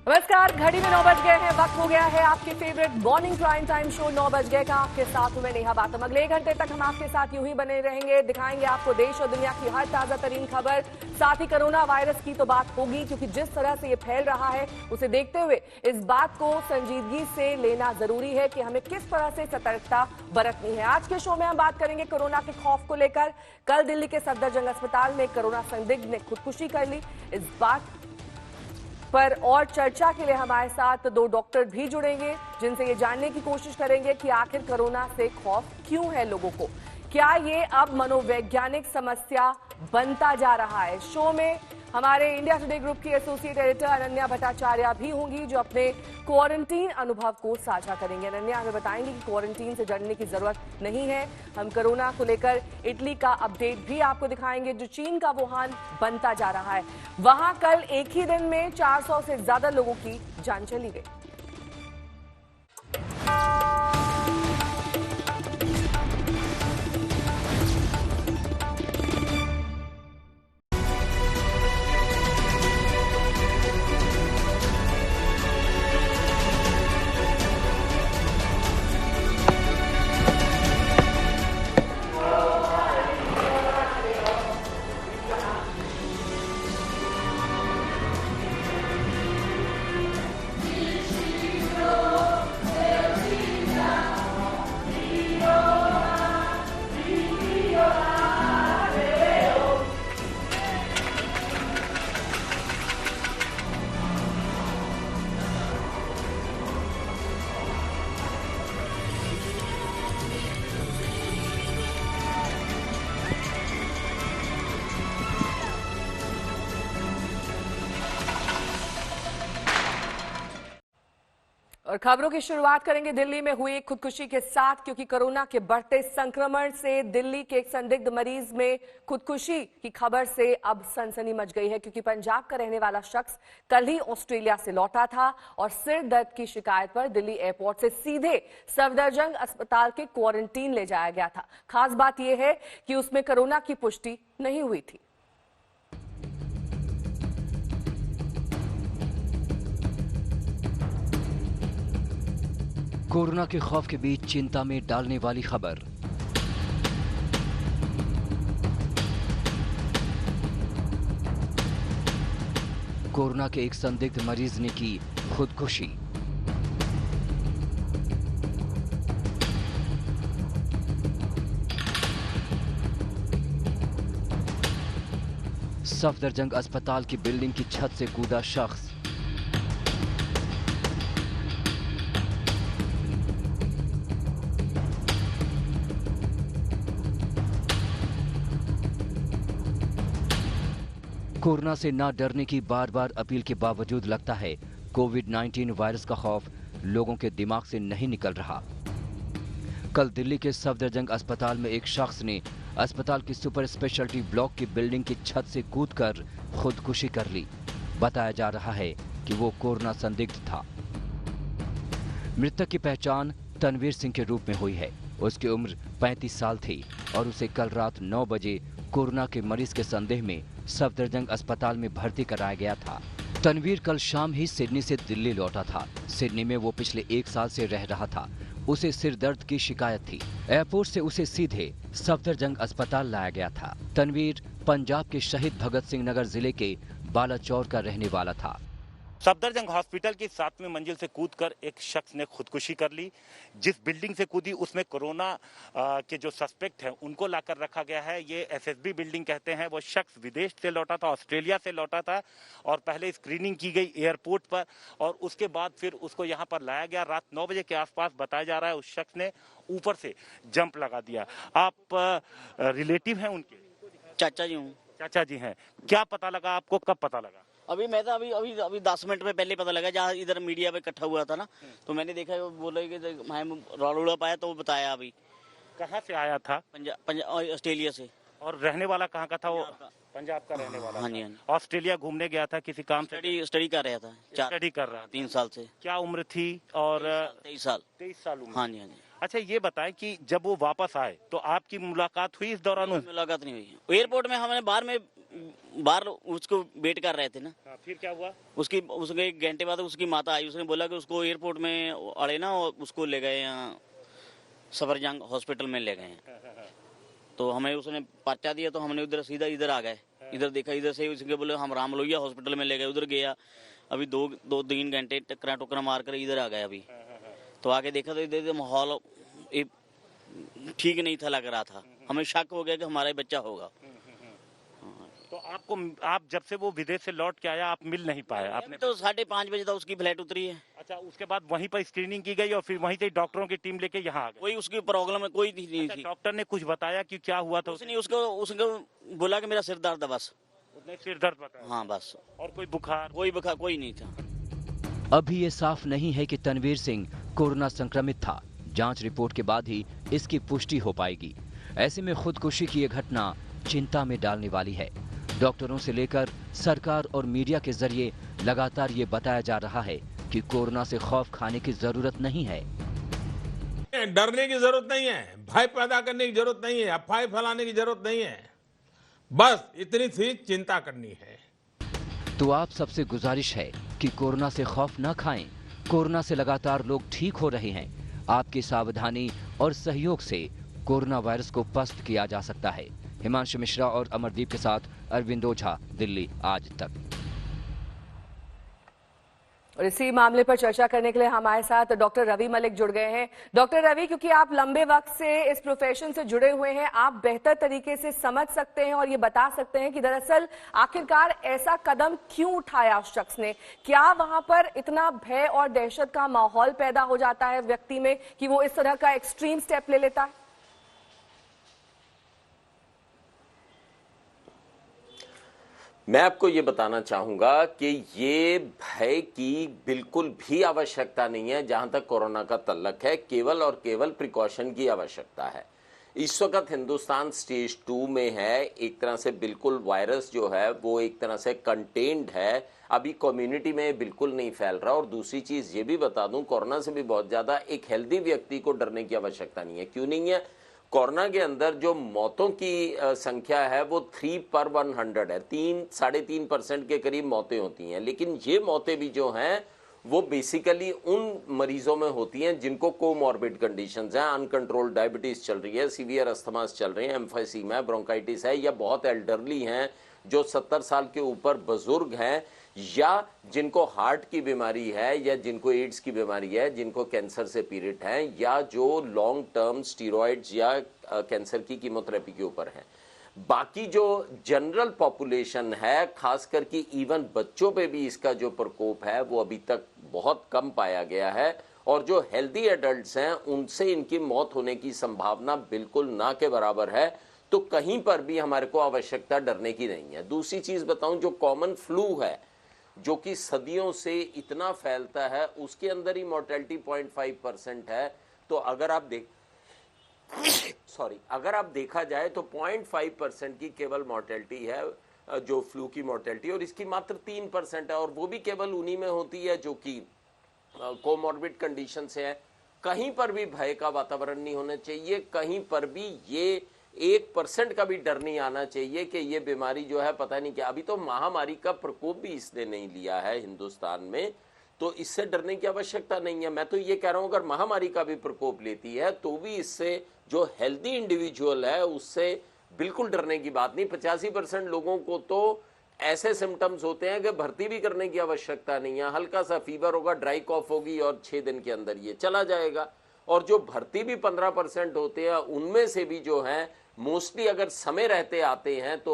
नमस्कार, घड़ी में 9 बज गए हैं। वक्त हो गया है आपके favourite morning prime time show 9 बज गए का। आपके साथ हूं मैं नेहा बातम। अगले 1 घंटे तक हम आपके साथ यूं ही बने रहेंगे, दिखाएंगे आपको देश और दुनिया की हर ताजा तरीन खबर। साथ ही कोरोना वायरस की तो बात होगी, क्योंकि जिस तरह से ये फैल रहा है उसे देखते हुए इस बात को संजीदगी से लेना जरूरी है कि हमें किस तरह से सतर्कता बरतनी है। आज के शो में हम बात करेंगे कोरोना के खौफ को लेकर। कल दिल्ली के सफदरजंग अस्पताल में कोरोना संदिग्ध ने खुदकुशी कर ली। इस बात पर और चर्चा के लिए हमारे साथ 2 डॉक्टर भी जुड़ेंगे, जिनसे ये जानने की कोशिश करेंगे कि आखिर कोरोना से खौफ क्यों है लोगों को। क्या ये अब मनोवैज्ञानिक समस्या बनता जा रहा है। शो में हमारे इंडिया टुडे ग्रुप की एसोसिएट एडिटर अनन्या भट्टाचार्य भी होंगी, जो अपने क्वारंटीन अनुभव को साझा करेंगे। अनन्या हमें बताएंगे कि क्वारंटीन से डरने की जरूरत नहीं है। हम कोरोना को लेकर इटली का अपडेट भी आपको दिखाएंगे, जो चीन का वुहान बनता जा रहा है। वहां कल एक ही दिन में 400 से ज्यादा लोगों की जान चली गई। और खबरों की शुरुआत करेंगे दिल्ली में हुई खुदकुशी के साथ, क्योंकि कोरोना के बढ़ते संक्रमण से दिल्ली के एक संदिग्ध मरीज में खुदकुशी की खबर से अब सनसनी मच गई है। क्योंकि पंजाब का रहने वाला शख्स कल ही ऑस्ट्रेलिया से लौटा था और सिर दर्द की शिकायत पर दिल्ली एयरपोर्ट से सीधे सफदरजंग अस्पताल के क्वारंटीन ले जाया गया था। खास बात यह है कि उसमें कोरोना की पुष्टि नहीं हुई थी। कोरोना के खौफ के बीच चिंता में डालने वाली खबर। कोरोना के एक संदिग्ध मरीज ने की खुदकुशी। सफदरजंग अस्पताल की बिल्डिंग की छत से कूदा शख्स। कोरोना से ना डरने की बार बार अपील के बावजूद लगता है कोविड-19 वायरस का खौफ लोगों के दिमाग से नहीं निकल रहा। कल दिल्ली के सफदरजंग अस्पताल में एक शख्स ने अस्पताल की सुपर स्पेशलिटी ब्लॉक की बिल्डिंग की छत से कूदकर खुदकुशी कर ली। बताया जा रहा है कि वो कोरोना संदिग्ध था। मृतक की पहचान तनवीर सिंह के रूप में हुई है। उसकी उम्र 35 साल थी और उसे कल रात 9 बजे कोरोना के मरीज के संदेह में सफदरजंग अस्पताल में भर्ती कराया गया था। तनवीर कल शाम ही सिडनी से दिल्ली लौटा था। सिडनी में वो पिछले 1 साल से रह रहा था। उसे सिर दर्द की शिकायत थी। एयरपोर्ट से उसे सीधे सफदरजंग अस्पताल लाया गया था। तनवीर पंजाब के शहीद भगत सिंह नगर जिले के बालाचौर का रहने वाला था। सफदरजंग हॉस्पिटल की 7वीं मंजिल से कूदकर एक शख्स ने खुदकुशी कर ली। जिस बिल्डिंग से कूदी उसमें कोरोना के जो सस्पेक्ट हैं उनको लाकर रखा गया है। ये एसएसबी बिल्डिंग कहते हैं। वो शख्स विदेश से लौटा था, ऑस्ट्रेलिया से लौटा था और पहले स्क्रीनिंग की गई एयरपोर्ट पर और उसके बाद फिर उसको यहाँ पर लाया गया। रात 9 बजे के आसपास बताया जा रहा है उस शख्स ने ऊपर से जंप लगा दिया। आप रिलेटिव हैं उनके? चाचा जी हूँ। चाचा जी हैं। क्या पता लगा आपको, कब पता लगा? अभी मैं तो अभी 10 मिनट में पहले पता लगा, जहाँ इधर मीडिया पे इकट्ठा हुआ था ना, तो मैंने देखा वो बोले कि रोड़ा पाया तो वो बताया। अभी कहाँ से आया था? पंजाब ऑस्ट्रेलिया से। और रहने वाला कहाँ का था वो? पंजाब का रहने वाला। हाँ जी। ऑस्ट्रेलिया घूमने गया था किसी काम से? स्टडी कर रहा था। स्टडी कर रहा था 3 साल से। क्या उम्र थी? और 23 साल। 23 साल उम्र। हाँ जी हाँ जी। अच्छा ये बताएं कि जब वो वापस आए तो आपकी मुलाकात हुई इस दौरान? मुलाकात नहीं हुई। एयरपोर्ट में हमने बाहर में बाहर उसको वेट कर रहे थे ना। हाँ, फिर क्या हुआ? उसके 1 घंटे बाद उसकी माता आई, उसने बोला कि उसको एयरपोर्ट में अड़े ना और उसको ले गए यहाँ सफरजंग हॉस्पिटल में ले गए हैं। तो हमें उसने पर्चा दिया तो हमने उधर सीधा इधर आ गए। इधर देखा, इधर से उसके बोले हम राम लोहिया हॉस्पिटल में ले गए, उधर गया। अभी 2-3 घंटे टकरा मार कर इधर आ गए। अभी तो आके देखा तो इधर माहौल ठीक नहीं था, लग रहा था। हमें शक हो गया कि हमारा ही बच्चा होगा। तो आप जब से वो विदेश से लौट के आया, आप मिल नहीं पाए? आपने तो 5:30 बजे तक उसकी फ्लाइट उतरी है। अच्छा, उसके बाद वहीं पर स्क्रीनिंग की गई और फिर वहीं से डॉक्टरों की टीम लेके यहाँ आ गए? कोई उसकी प्रॉब्लम है कोई नहीं थी। डॉक्टर ने कुछ बताया कि क्या हुआ था? उसने उसको बोला कि मेरा सिर दर्द है बस। उसने सिर दर्द बताया? हाँ बस। और कोई बुखार? कोई नहीं था। अभी ये साफ नहीं है कि तनवीर सिंह कोरोना संक्रमित था। जांच रिपोर्ट के बाद ही इसकी पुष्टि हो पाएगी। ऐसे में खुदकुशी की ये घटना चिंता में डालने वाली है। डॉक्टरों से लेकर सरकार और मीडिया के जरिए लगातार ये बताया जा रहा है कि कोरोना से खौफ खाने की जरूरत नहीं है। डरने की जरूरत नहीं है, भय पैदा करने की जरूरत नहीं है, अफवाह फैलाने की जरूरत नहीं है। बस इतनी सी चिंता करनी है। तो आप सबसे गुजारिश है कि कोरोना से खौफ न खाएं। कोरोना से लगातार लोग ठीक हो रहे हैं। आपकी सावधानी और सहयोग से कोरोना वायरस को पस्त किया जा सकता है। हिमांशु मिश्रा और अमरदीप के साथ अरविंद ओझा, दिल्ली आज तक। और इसी मामले पर चर्चा करने के लिए हमारे साथ डॉक्टर रवि मलिक जुड़ गए हैं। डॉक्टर रवि, क्योंकि आप लंबे वक्त से इस प्रोफेशन से जुड़े हुए हैं, आप बेहतर तरीके से समझ सकते हैं और ये बता सकते हैं कि दरअसल आखिरकार ऐसा कदम क्यों उठाया उस शख्स ने। क्या वहां पर इतना भय और दहशत का माहौल पैदा हो जाता है व्यक्ति में कि वो इस तरह का एक्सट्रीम स्टेप ले लेता है? मैं आपको ये बताना चाहूंगा कि ये भय की बिल्कुल भी आवश्यकता नहीं है। जहां तक कोरोना का तल्लक है, केवल और केवल प्रिकॉशन की आवश्यकता है। इस वक्त हिंदुस्तान स्टेज 2 में है। एक तरह से बिल्कुल वायरस जो है वो एक तरह से कंटेन्ड है, अभी कम्युनिटी में बिल्कुल नहीं फैल रहा। और दूसरी चीज ये भी बता दूं, कोरोना से भी बहुत ज्यादा एक हेल्दी व्यक्ति को डरने की आवश्यकता नहीं है। क्यों नहीं है? कोरोना के अंदर जो मौतों की संख्या है वो 3/100 है। 3-3.5% के करीब मौतें होती हैं। लेकिन ये मौतें भी जो हैं वो बेसिकली उन मरीजों में होती हैं जिनको कोमॉर्बिड कंडीशंस हैं। अनकंट्रोल्ड डायबिटीज चल रही है, सीवियर अस्थमास चल रहे हैं, एम्फाइसीमा है, ब्रोंकाइटिस है, या बहुत एल्डरली हैं जो 70 साल के ऊपर बुजुर्ग हैं, या जिनको हार्ट की बीमारी है, या जिनको एड्स की बीमारी है, जिनको कैंसर से पीड़ित हैं, या जो लॉन्ग टर्म स्टीरॉइड्स या कैंसर की कीमोथेरेपी के ऊपर हैं। बाकी जो जनरल पॉपुलेशन है, खासकर कि इवन बच्चों पे भी इसका जो प्रकोप है वो अभी तक बहुत कम पाया गया है। और जो हेल्दी एडल्ट्स हैं उनसे इनकी मौत होने की संभावना बिल्कुल ना के बराबर है। तो कहीं पर भी हमारे को आवश्यकता डरने की नहीं है। दूसरी चीज बताऊं, जो कॉमन फ्लू है जो कि सदियों से इतना फैलता है, उसके अंदर ही मोर्टेलिटी 0.5% है। तो अगर आप अगर आप देखा जाए तो 0.5% की केवल मोर्टेलिटी है जो फ्लू की मोर्टेलिटी, और इसकी मात्र 3% है। और वो भी केवल उन्हीं में होती है जो कि कोमॉर्बिड कंडीशन से है। कहीं पर भी भय का वातावरण नहीं होना चाहिए। कहीं पर भी ये 1% का भी डर नहीं आना चाहिए कि ये बीमारी जो है पता नहीं क्या। अभी तो महामारी का प्रकोप भी इसने नहीं लिया है हिंदुस्तान में, तो इससे डरने की आवश्यकता नहीं है। मैं तो ये कह रहा हूं, अगर महामारी का भी प्रकोप लेती है तो भी इससे जो हेल्दी इंडिविजुअल है उससे बिल्कुल डरने की बात नहीं। 85% लोगों को तो ऐसे सिम्टम्स होते हैं कि भर्ती भी करने की आवश्यकता नहीं है। हल्का सा फीवर होगा, ड्राई कॉफ होगी और 6 दिन के अंदर ये चला जाएगा। और जो भर्ती भी 15% होते हैं उनमें से भी जो है मोस्टली अगर समय रहते आते हैं तो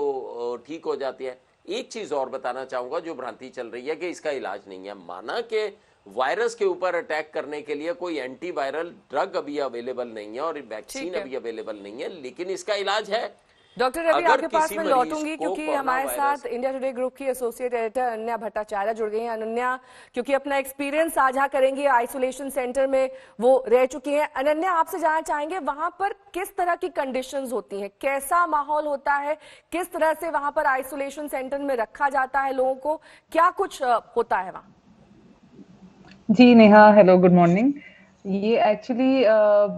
ठीक हो जाती है। एक चीज और बताना चाहूंगा, जो भ्रांति चल रही है कि इसका इलाज नहीं है। माना कि वायरस के ऊपर अटैक करने के लिए कोई एंटीवायरल ड्रग अभी अवेलेबल नहीं है और वैक्सीन अभी अवेलेबल नहीं है, लेकिन इसका इलाज है। डॉक्टर रवि, आपके पास मैं लौटूंगी क्योंकि हमारे साथ इंडिया टुडे ग्रुप की एसोसिएट एडिटर अनन्या भट्टाचार्य जुड़ गई हैं। अनन्या, क्योंकि अपना एक्सपीरियंस साझा करेंगी, आइसोलेशन सेंटर में वो रह चुकी हैं। अनन्या, आपसे जानना चाहेंगे वहां पर किस तरह की कंडीशंस होती हैं, कैसा माहौल होता है, किस तरह से वहां पर आइसोलेशन सेंटर में रखा जाता है लोगों को, क्या कुछ होता है वहां? जी नेहा, हेलो, गुड मॉर्निंग। ये एक्चुअली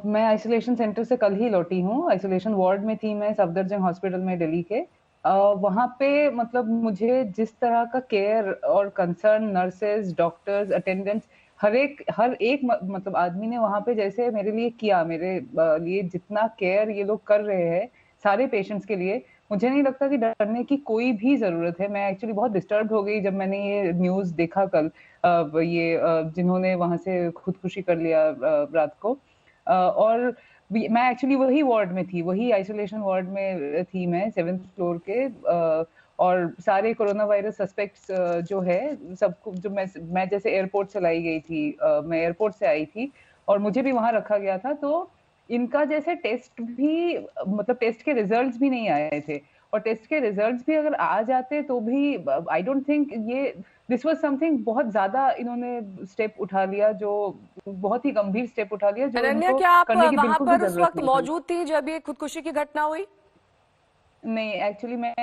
मैं आइसोलेशन सेंटर से कल ही लौटी हूँ। आइसोलेशन वार्ड में थी मैं सफदरजंग हॉस्पिटल में दिल्ली के। वहाँ पे मतलब मुझे जिस तरह का केयर और कंसर्न नर्सेज, डॉक्टर्स, अटेंडेंट्स हर एक मतलब आदमी ने वहाँ पे जैसे मेरे लिए किया, मेरे लिए जितना केयर ये लोग कर रहे हैं सारे पेशेंट्स के लिए, मुझे नहीं लगता कि डरने की कोई भी जरूरत है। मैं एक्चुअली बहुत डिस्टर्ब हो गई जब मैंने ये न्यूज़ देखा कल, जिन्होंने वहाँ से खुदकुशी कर लिया रात को। और मैं एक्चुअली वही वार्ड में थी, वही आइसोलेशन वार्ड में थी मैं 7th फ्लोर के, और सारे कोरोना वायरस सस्पेक्ट्स जो है सबको, जो मैं जैसे एयरपोर्ट से लाई गई थी, मैं एयरपोर्ट से आई थी और मुझे भी वहां रखा गया था। तो इनका जैसे टेस्ट भी, मतलब टेस्ट के रिजल्ट्स भी नहीं आए थे, और टेस्ट के रिजल्ट्स भी अगर आ जाते तो भी आई डोंट थिंक ये दिस वाज समथिंग, बहुत ज्यादा इन्होंने स्टेप उठा लिया, जो बहुत ही गंभीर स्टेप उठा लिया, जो अनन्या, इनको क्या आप करने की वहां बिल्कुल भी पर उस जरूरत वक्त नहीं थी। मौजूद थी जब ये खुदकुशी की घटना हुई? नहीं, एक्चुअली मैं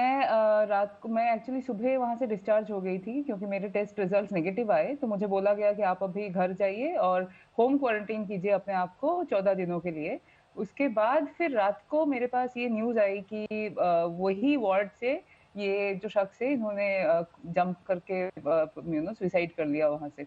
रात को, मैं एक्चुअली सुबह वहां से डिस्चार्ज हो गई थी क्योंकि मेरे टेस्ट रिजल्ट्स नेगेटिव आए, तो मुझे बोला गया कि आप अभी घर जाइए और होम क्वारंटाइन कीजिए अपने आप को 14 दिनों के लिए। उसके बाद फिर रात को मेरे पास ये न्यूज आई कि वही वार्ड से ये जो शख्स है, इन्होंने जंप करके सुसाइड कर लिया वहां से।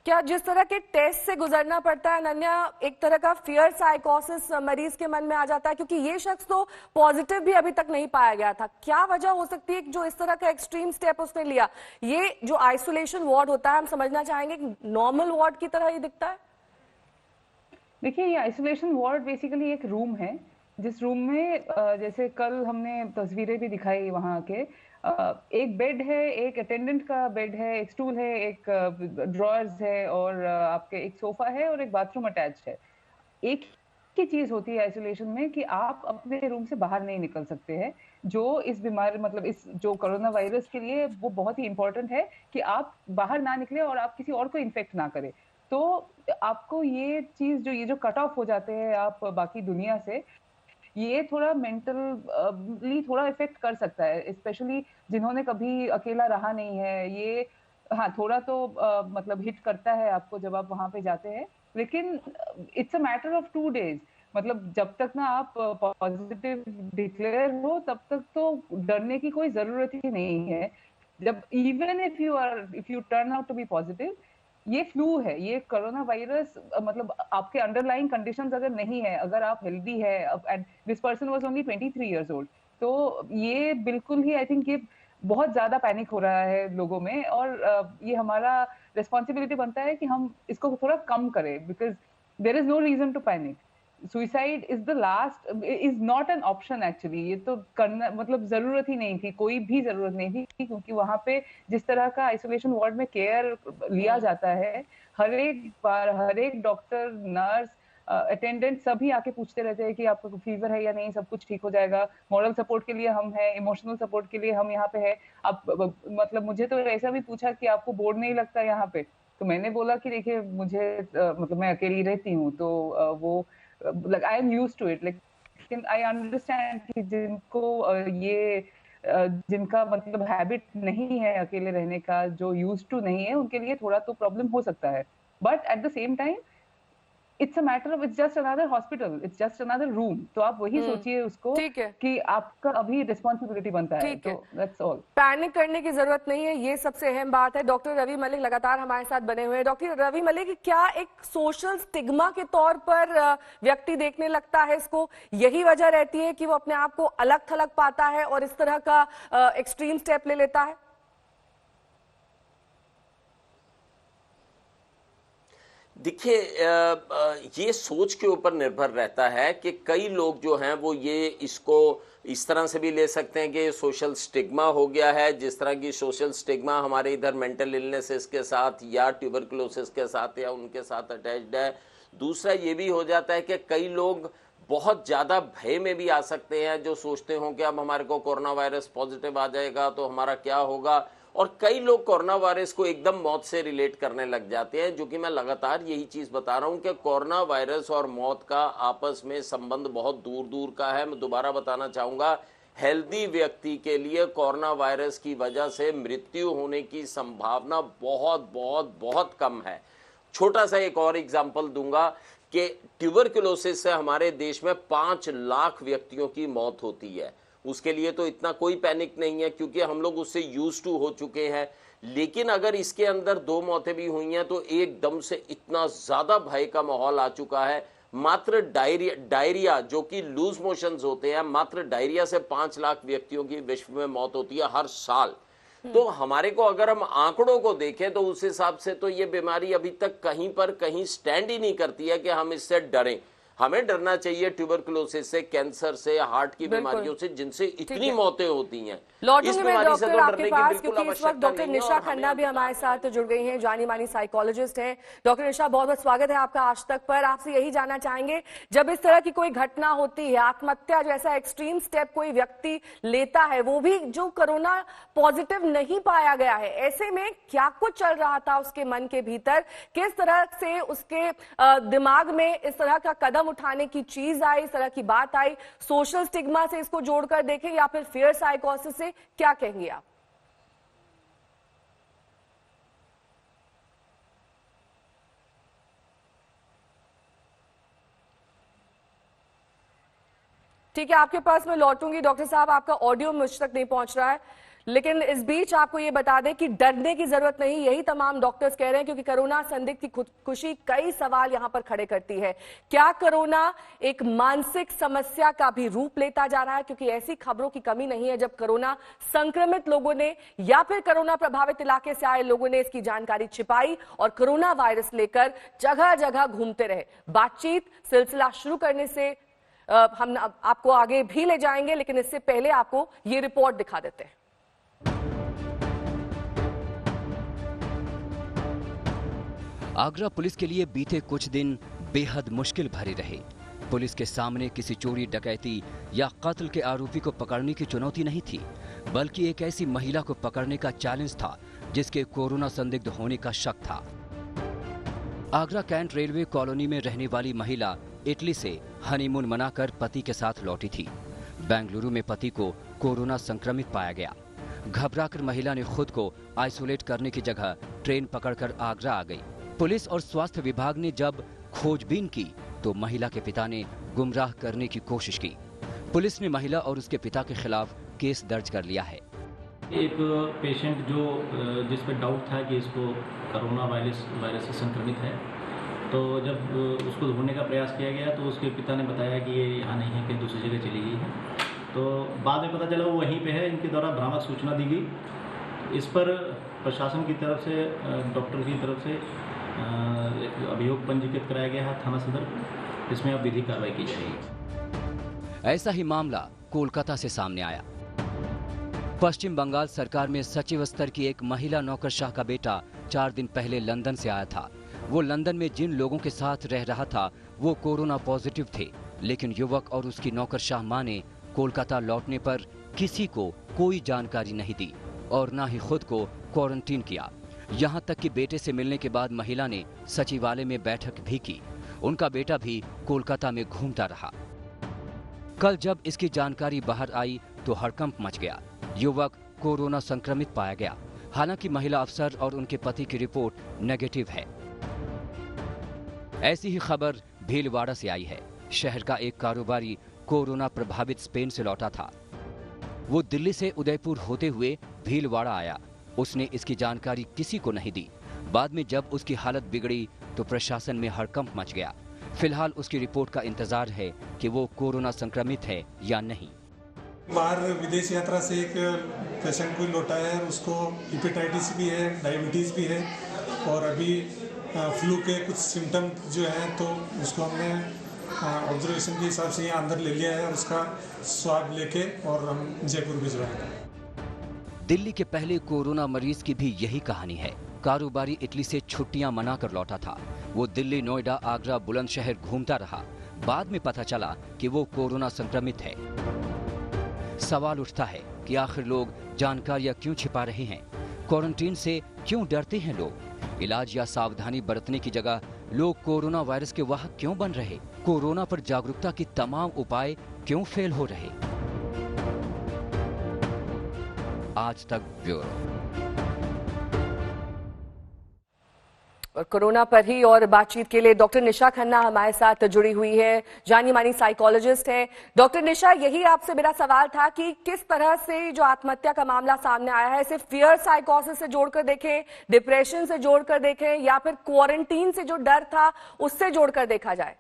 क्या जिस तरह के टेस्ट से गुजरना पड़ता है अनन्या, एक तरह का फियर साइकोसिस मरीज के मन में आ जाता है, क्योंकि ये शख्स तो पॉजिटिव भी अभी तक नहीं पाया गया था। क्या वजह हो सकती है जो इस तरह का एक्सट्रीम स्टेप उसने लिया? ये जो आइसोलेशन वार्ड होता है, हम समझना चाहेंगे कि नॉर्मल वार्ड की तरह ही दिखता है? देखिए, ये आइसोलेशन वार्ड बेसिकली एक रूम है, जिस रूम में जैसे कल हमने तस्वीरें भी दिखाई वहाँ के, एक बेड है, एक अटेंडेंट का बेड है, एक स्टूल है, एक ड्रॉर्स है, और आपके एक सोफा है और एक बाथरूम अटैच्ड है। एक ही चीज होती है आइसोलेशन में कि आप अपने रूम से बाहर नहीं निकल सकते हैं, जो इस बीमारी, मतलब इस जो कोरोना वायरस के लिए वो बहुत ही इंपॉर्टेंट है कि आप बाहर ना निकले और आप किसी और को इन्फेक्ट ना करें। तो आपको ये चीज, जो ये जो कट ऑफ हो जाते हैं आप बाकी दुनिया से, ये थोड़ा मेंटली थोड़ा इफेक्ट कर सकता है, स्पेशली जिन्होंने कभी अकेला रहा नहीं है। ये हाँ, थोड़ा तो मतलब हिट करता है आपको जब आप वहां पे जाते हैं, लेकिन it's a matter of 2 days। मतलब जब तक ना आप पॉजिटिव डिक्लेयर हो तब तक तो डरने की कोई जरूरत ही नहीं है। जब even if you turn out to be positive, ये फ्लू है, ये कोरोना वायरस, मतलब आपके अंडरलाइंग कंडीशंस अगर नहीं है, अगर आप हेल्दी है, and this person was only 23 years old, तो ये बिल्कुल ही, आई थिंक ये बहुत ज्यादा पैनिक हो रहा है लोगों में, और ये हमारा रिस्पॉन्सिबिलिटी बनता है कि हम इसको थोड़ा कम करें, because there is no reason to panic. Suicide is the last, is not an option actually. ये तो करना, मतलब जरूरत ही नहीं थी, कोई भी जरूरत नहीं थी, क्योंकि वहां पे जिस तरह का आइसोलेशन वार्ड में केयर लिया जाता है, हर एक बार हर एक डॉक्टर, नर्स, अटेंडेंट सभी आके पूछते रहते हैं कि आपको फीवर है या नहीं, सब कुछ ठीक हो जाएगा। मॉरल सपोर्ट के लिए हम हैं, इमोशनल सपोर्ट के लिए हम यहाँ पे है। आप मतलब मुझे तो ऐसा भी पूछा कि आपको बोर्ड नहीं लगता यहाँ पे, तो मैंने बोला कि देखिए मुझे मतलब मैं अकेली रहती हूँ, तो वो like I am used to it, like I understand कि जिनको जिनका मतलब हैबिट नहीं है अकेले रहने का, जो यूज्ड टू नहीं है, उनके लिए थोड़ा तो प्रॉब्लम हो सकता है, but at the same time it's a matter of, it's just another hospital, it's just another room. तो आप वही सोचिए उसको, ठीक है, कि आपका अभी रिस्पॉन्सिबिलिटी बनता है, तो दैट्स ऑल। पैनिक करने की जरूरत नहीं है, ये सबसे अहम बात है। डॉक्टर रवि मलिक लगातार हमारे साथ बने हुए हैं। डॉक्टर रवि मलिक, क्या एक सोशल स्टिग्मा के तौर पर व्यक्ति देखने लगता है इसको? यही वजह रहती है कि वो अपने आप को अलग थलग पाता है और इस तरह का एक्सट्रीम स्टेप ले लेता है? देखिए, ये सोच के ऊपर निर्भर रहता है कि कई लोग जो हैं वो ये इसको इस तरह से भी ले सकते हैं कि सोशल स्टिग्मा हो गया है, जिस तरह की सोशल स्टिग्मा हमारे इधर मेंटल इलनेसेस के साथ या ट्यूबरकुलोसिस के साथ या उनके साथ अटैच्ड है। दूसरा ये भी हो जाता है कि कई लोग बहुत ज़्यादा भय में भी आ सकते हैं, जो सोचते हों कि अब हमारे को कोरोना वायरस पॉजिटिव आ जाएगा तो हमारा क्या होगा। और कई लोग कोरोना वायरस को एकदम मौत से रिलेट करने लग जाते हैं, जो कि मैं लगातार यही चीज़ बता रहा हूं कि कोरोना वायरस और मौत का आपस में संबंध बहुत दूर दूर का है। मैं दोबारा बताना चाहूँगा, हेल्दी व्यक्ति के लिए कोरोना वायरस की वजह से मृत्यु होने की संभावना बहुत बहुत बहुत कम है। छोटा सा एक और एग्जाम्पल दूंगा कि ट्यूबरकुलोसिस से हमारे देश में 5 लाख व्यक्तियों की मौत होती है। उसके लिए तो इतना कोई पैनिक नहीं है क्योंकि हम लोग उससे यूज टू हो चुके हैं। लेकिन अगर इसके अंदर 2 मौतें भी हुई हैं तो एकदम से इतना ज्यादा भय का माहौल आ चुका है। मात्र डायरिया जो कि लूज मोशंस होते हैं, मात्र डायरिया से 5 लाख व्यक्तियों की विश्व में मौत होती है हर साल। तो हमारे को अगर हम आंकड़ों को देखें तो उस हिसाब से तो ये बीमारी अभी तक कहीं पर कहीं स्टैंड ही नहीं करती है कि हम इससे डरें। हमें डरना चाहिए ट्यूबरकुलोसिस से, कैंसर से, हार्ट की बीमारियों से, जिनसे इतनी मौतें होती हैं। लौटूंगी मैं डॉक्टर आपके पास, क्योंकि इस वक्त डॉक्टर निशा खन्ना भी हमारे साथ जुड़ गई हैं, जानी मानी साइकोलॉजिस्ट हैं। डॉक्टर निशा, बहुत बहुत स्वागत है आपका आज तक पर। आपसे यही जानना चाहेंगे, जब इस तरह की कोई घटना होती है, आत्महत्या जैसा एक्सट्रीम स्टेप कोई व्यक्ति लेता है, वो भी जो कोरोना पॉजिटिव नहीं पाया गया है, ऐसे में क्या कुछ चल रहा था उसके मन के भीतर? किस तरह से उसके दिमाग में इस तरह का कदम उठाने की चीज आई, इस तरह की बात आई? सोशल स्टिग्मा से इसको जोड़कर देखें या फिर फियर साइकोसिस से, क्या कहेंगे आप? ठीक है, आपके पास मैं लौटूंगी। डॉक्टर साहब, आपका ऑडियो मुझ तक नहीं पहुंच रहा है, लेकिन इस बीच आपको ये बता दें कि डरने की जरूरत नहीं, यही तमाम डॉक्टर्स कह रहे हैं, क्योंकि कोरोना संदिग्ध की खुदकुशी कई सवाल यहां पर खड़े करती है। क्या कोरोना एक मानसिक समस्या का भी रूप लेता जा रहा है? क्योंकि ऐसी खबरों की कमी नहीं है जब कोरोना संक्रमित लोगों ने या फिर कोरोना प्रभावित इलाके से आए लोगों ने इसकी जानकारी छिपाई और कोरोना वायरस लेकर जगह जगह घूमते रहे। बातचीत सिलसिला शुरू करने से हम आपको आगे भी ले जाएंगे, लेकिन इससे पहले आपको ये रिपोर्ट दिखा देते हैं। आगरा पुलिस के लिए बीते कुछ दिन बेहद मुश्किल भरे रहे। पुलिस के सामने किसी चोरी डकैती या कत्ल के आरोपी को पकड़ने की चुनौती नहीं थी, बल्कि एक ऐसी महिला को पकड़ने का चैलेंज था जिसके कोरोना संदिग्ध होने का शक था। आगरा कैंट रेलवे कॉलोनी में रहने वाली महिला इटली से हनीमून मनाकर पति के साथ लौटी थी। बेंगलुरु में पति को कोरोना संक्रमित पाया गया। घबराकर महिला ने खुद को आइसोलेट करने की जगह ट्रेन पकड़कर आगरा आ गई। पुलिस और स्वास्थ्य विभाग ने जब खोजबीन की तो महिला के पिता ने गुमराह करने की कोशिश की। पुलिस ने महिला और उसके पिता के खिलाफ केस दर्ज कर लिया है। एक पेशेंट जिस पर डाउट था कि इसको कोरोना वायरस से संक्रमित है, तो जब उसको ढूंढने का प्रयास किया गया तो उसके पिता ने बताया कि ये यहाँ नहीं है, कहीं दूसरी जगह चली गई है। तो बाद में पता चला वो वहीं पे है। इनके द्वारा भ्रामक सूचना दी गई। इस पर प्रशासन की तरफ से, डॉक्टर की तरफ से एक अभियोग पंजीकृत कराया गया है थाना सदर। इसमें अब विधिक कार्रवाई की जाएगी। ऐसा ही मामला कोलकाता से सामने आया। पश्चिम बंगाल सरकार में सचिव स्तर की एक महिला नौकरशाह का बेटा 4 दिन पहले लंदन से आया था। वो लंदन में जिन लोगों के साथ रह रहा था वो कोरोना पॉजिटिव थे, लेकिन युवक और उसकी नौकरशाह मां ने कोलकाता लौटने पर किसी को कोई जानकारी नहीं दी और न ही खुद को क्वारंटीन किया। यहाँ तक कि बेटे से मिलने के बाद महिला ने सचिवालय में बैठक भी की। उनका बेटा भी कोलकाता में घूमता रहा। कल जब इसकी जानकारी बाहर आई तो हड़कंप मच गया। युवक कोरोना संक्रमित पाया गया। हालांकि महिला अफसर और उनके पति की रिपोर्ट नेगेटिव है। ऐसी ही खबर भीलवाड़ा से आई है। शहर का एक कारोबारी कोरोना प्रभावित स्पेन से लौटा था। वो दिल्ली से उदयपुर होते हुए भीलवाड़ा आया। उसने इसकी जानकारी किसी को नहीं दी। बाद में जब उसकी हालत बिगड़ी तो प्रशासन में हड़कंप मच गया। फिलहाल उसकी रिपोर्ट का इंतजार है कि वो कोरोना संक्रमित है या नहीं। बाहर विदेश यात्रा से एक पेशेंट को लौटा है। उसको हेपेटाइटिस भी है, डायबिटीज़ भी है और अभी फ्लू के कुछ सिम्टम जो हैं, तो उसको हमने ऑब्जर्वेशन के हिसाब से यहाँ अंदर ले लिया है और उसका स्वाब लेके और हम जयपुर भिजवाएंगे। दिल्ली के पहले कोरोना मरीज की भी यही कहानी है। कारोबारी इटली से छुट्टियां मनाकर लौटा था। वो दिल्ली, नोएडा, आगरा, बुलंदशहर घूमता रहा। बाद में पता चला कि वो कोरोना संक्रमित है। सवाल उठता है कि आखिर लोग जानकारियां क्यों छिपा रहे हैं? क्वारंटीन से क्यों डरते हैं लोग? इलाज या सावधानी बरतने की जगह लोग कोरोना वायरस के वाहक क्यों बन रहे? कोरोना पर जागरूकता की तमाम उपाय क्यों फेल हो रहे? आज तक ब्यूरो। और कोरोना पर ही और बातचीत के लिए डॉक्टर निशा खन्ना हमारे साथ जुड़ी हुई है, जानी मानी साइकोलॉजिस्ट है। डॉक्टर निशा, यही आपसे मेरा सवाल था कि किस तरह से जो आत्महत्या का मामला सामने आया है, सिर्फ फियर साइकोसिस से जोड़कर देखें, डिप्रेशन से जोड़कर देखें, या फिर क्वारंटीन से जो डर था उससे जोड़कर देखा जाए?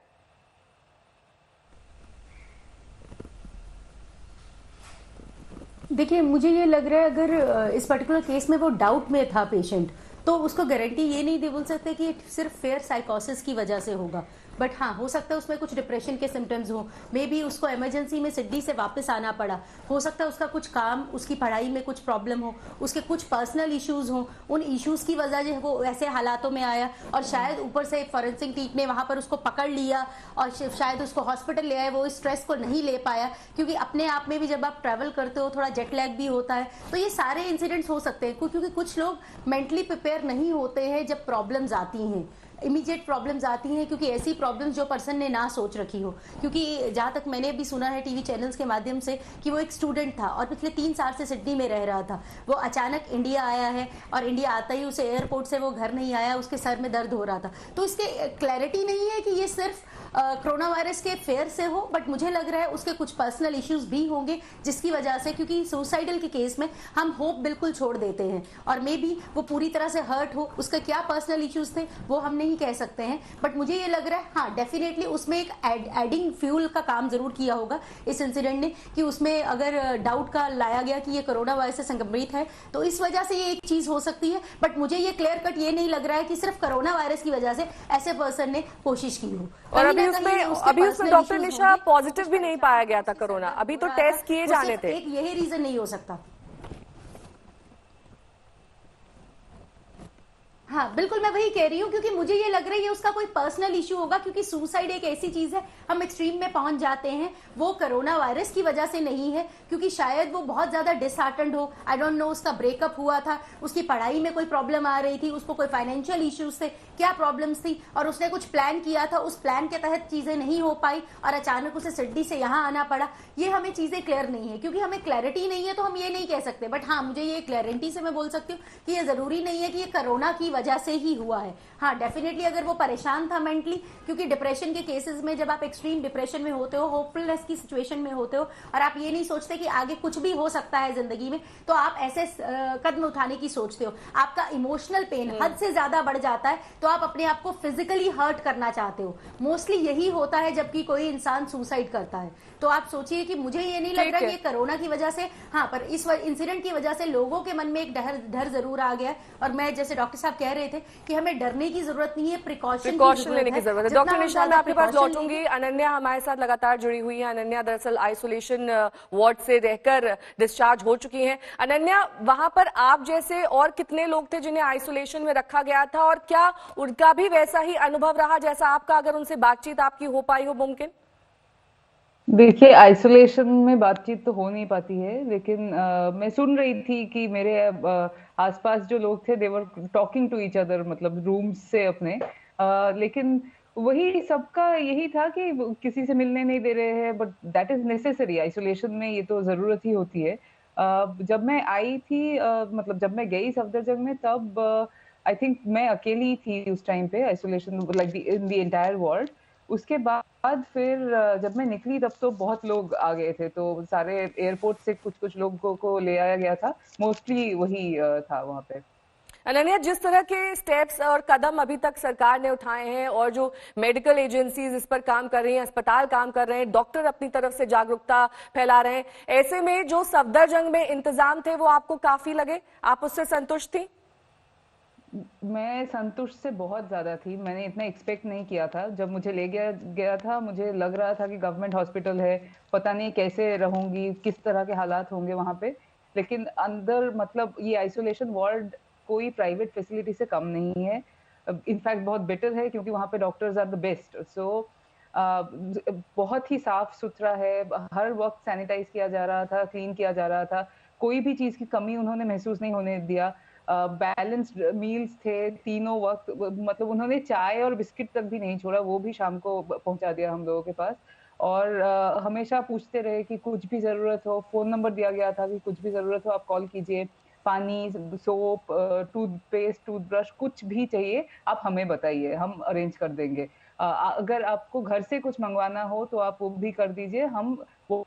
देखिए, मुझे ये लग रहा है अगर इस पर्टिकुलर केस में वो डाउट में था पेशेंट, तो उसको गारंटी ये नहीं दे बोल सकते कि सिर्फ फेयर साइकोसिस की वजह से होगा। बट हाँ, हो सकता है उसमें कुछ डिप्रेशन के सिम्टम्स हो, मे बी उसको इमरजेंसी में सिडनी से वापस आना पड़ा, हो सकता है उसका कुछ काम, उसकी पढ़ाई में कुछ प्रॉब्लम हो, उसके कुछ पर्सनल इश्यूज हो, उन इश्यूज की वजह से वो ऐसे हालातों में आया, और शायद ऊपर से फॉरेंसिक टीम ने वहाँ पर उसको पकड़ लिया और शायद उसको हॉस्पिटल ले आए, वो इस स्ट्रेस को नहीं ले पाया, क्योंकि अपने आप में भी जब आप ट्रैवल करते हो थोड़ा जेट लैग भी होता है। तो ये सारे इंसिडेंट्स हो सकते हैं, क्योंकि कुछ लोग मेंटली प्रिपेयर नहीं होते हैं जब प्रॉब्लम्स आती हैं, इमीडिएट प्रॉब्लम्स आती हैं, क्योंकि ऐसी प्रॉब्लम्स जो पर्सन ने ना सोच रखी हो। क्योंकि जहाँ तक मैंने भी सुना है टीवी चैनल्स के माध्यम से कि वो एक स्टूडेंट था और पिछले 3 साल से सिडनी में रह रहा था, वो अचानक इंडिया आया है और इंडिया आता ही उसे एयरपोर्ट से वो घर नहीं आया, उसके सर में दर्द हो रहा था। तो इसके क्लैरिटी नहीं है कि ये सिर्फ कोरोना वायरस के फेयर से हो, बट मुझे लग रहा है उसके कुछ पर्सनल इश्यूज भी होंगे जिसकी वजह से, क्योंकि सुसाइडल के केस में हम होप बिल्कुल छोड़ देते हैं, और मे बी वो पूरी तरह से हर्ट हो, उसके क्या पर्सनल इश्यूज थे वो हम नहीं कह सकते हैं। बट मुझे ये लग रहा है हाँ, डेफिनेटली उसमें एक एडिंग फ्यूल का काम जरूर किया होगा इस इंसिडेंट ने, कि उसमें अगर डाउट का लाया गया कि ये कोरोना वायरस से संक्रमित है, तो इस वजह से ये एक चीज हो सकती है। बट मुझे ये क्लियर कट ये नहीं लग रहा है कि सिर्फ कोरोना वायरस की वजह से ऐसे पर्सन ने कोशिश की हो। और अभी उसमें डॉक्टर निशा पॉजिटिव भी नहीं पाया गया था कोरोना, अभी तो टेस्ट किए जाने थे। एक यही रीजन नहीं हो सकता। हाँ बिल्कुल, मैं वही कह रही हूँ, क्योंकि मुझे ये लग रहा है ये उसका कोई पर्सनल इशू होगा, क्योंकि सुसाइड एक ऐसी चीज है, हम एक्सट्रीम में पहुंच जाते हैं, वो कोरोना वायरस की वजह से नहीं है, क्योंकि शायद वो बहुत ज्यादा डिसहार्टेंड हो, आई डोंट नो, उसका ब्रेकअप हुआ था, उसकी पढ़ाई में कोई प्रॉब्लम आ रही थी, उसको कोई फाइनेंशियल इश्यूज थे, क्या प्रॉब्लम्स थी, और उसने कुछ प्लान किया था, उस प्लान के तहत चीजें नहीं हो पाई और अचानक उसे सिडनी से यहाँ आना पड़ा। ये हमें चीजें क्लियर नहीं है, क्योंकि हमें क्लैरिटी नहीं है तो हम ये नहीं कह सकते। बट हाँ, मुझे ये क्लैरिटी से मैं बोल सकती हूँ कि ये जरूरी नहीं है कि ये कोरोना की वजह से ही हुआ है। हाँ डेफिनेटली अगर वो परेशान था मेंटली, क्योंकि डिप्रेशन के केसेस में जब आप एक्सट्रीम डिप्रेशन में होते हो, होपफुलनेस की सिचुएशन में होते हो, और आप ये नहीं सोचते कि आगे कुछ भी हो सकता है जिंदगी में, तो आप ऐसे कदम उठाने की सोचते हो, आपका इमोशनल पेन हद से ज्यादा बढ़ जाता है, तो आप अपने आप को फिजिकली हर्ट करना चाहते हो। मोस्टली यही होता है जबकि कोई इंसान सुसाइड करता है। तो आप सोचिए कि मुझे ये नहीं लग रहा कि ये कोरोना की वजह से, हाँ, पर इस इंसिडेंट की वजह से लोगों के मन में एक डर जरूर आ गया। और मैं जैसे डॉक्टर साहब कह रहे थे कि हमें डरने की जरूरत नहीं है, प्रिकॉशन लेने की जरूरत है। डॉक्टर निशा, मैं आपके पास लौटूंगी। अनन्या हमारे साथ लगातार जुड़ी हुई है। अनन्या दरअसल आइसोलेशन वार्ड से रहकर डिस्चार्ज हो चुकी हैं। अनन्या, वहां पर आप जैसे और कितने लोग थे जिन्हें आइसोलेशन में रखा गया था, और क्या उनका भी वैसा ही अनुभव रहा जैसा आपका, अगर उनसे बातचीत आपकी हो पाई हो मुमकिन? देखिए, आइसोलेशन में बातचीत तो हो नहीं पाती है, लेकिन मैं सुन रही थी कि मेरे आसपास जो लोग थे, they were talking to each other, मतलब रूम्स से अपने, लेकिन वही सबका यही था कि किसी से मिलने नहीं दे रहे हैं, but that is necessary. Isolation में ये तो जरूरत ही होती है। जब मैं आई थी, मतलब जब मैं गई सफदरजंग में, तब आई थिंक मैं अकेली थी उस टाइम पे, isolation like in the entire ward. उसके बाद फिर जब मैं निकली तब तो बहुत लोग आ गए थे, तो सारे एयरपोर्ट से कुछ लोगों को ले आया गया था, मोस्टली वही था वहां पे। अनन्या, जिस तरह के स्टेप्स और कदम अभी तक सरकार ने उठाए हैं, और जो मेडिकल एजेंसीज इस पर काम कर रही हैं, अस्पताल काम कर रहे हैं, डॉक्टर अपनी तरफ से जागरूकता फैला रहे हैं, ऐसे में जो सफदरजंग में इंतजाम थे वो आपको काफी लगे? आप उससे संतुष्ट थी? मैं संतुष्ट से बहुत ज्यादा थी। मैंने इतना एक्सपेक्ट नहीं किया था। जब मुझे ले गया था, मुझे लग रहा था कि गवर्नमेंट हॉस्पिटल है, पता नहीं कैसे रहूंगी, किस तरह के हालात होंगे वहां पे। लेकिन अंदर, मतलब ये आइसोलेशन वार्ड कोई प्राइवेट फैसिलिटी से कम नहीं है, इनफैक्ट बहुत बेटर है, क्योंकि वहां पे डॉक्टर्स आर द बेस्ट। सो बहुत ही साफ सुथरा है, हर वक्त सैनिटाइज किया जा रहा था, क्लीन किया जा रहा था, कोई भी चीज की कमी उन्होंने महसूस नहीं होने दिया। बैलेंस्ड मील्स थे तीनों वक्त, मतलब उन्होंने चाय और बिस्किट तक भी नहीं छोड़ा, वो भी शाम को पहुंचा दिया हम लोगों के पास। और हमेशा पूछते रहे कि कुछ भी जरूरत हो, फोन नंबर दिया गया था कि कुछ भी जरूरत हो आप कॉल कीजिए। पानी, सोप, टूथपेस्ट, टूथब्रश, कुछ भी चाहिए आप हमें बताइए, हम अरेंज कर देंगे। अगर आपको घर से कुछ मंगवाना हो तो आप वो भी कर दीजिए, हम वो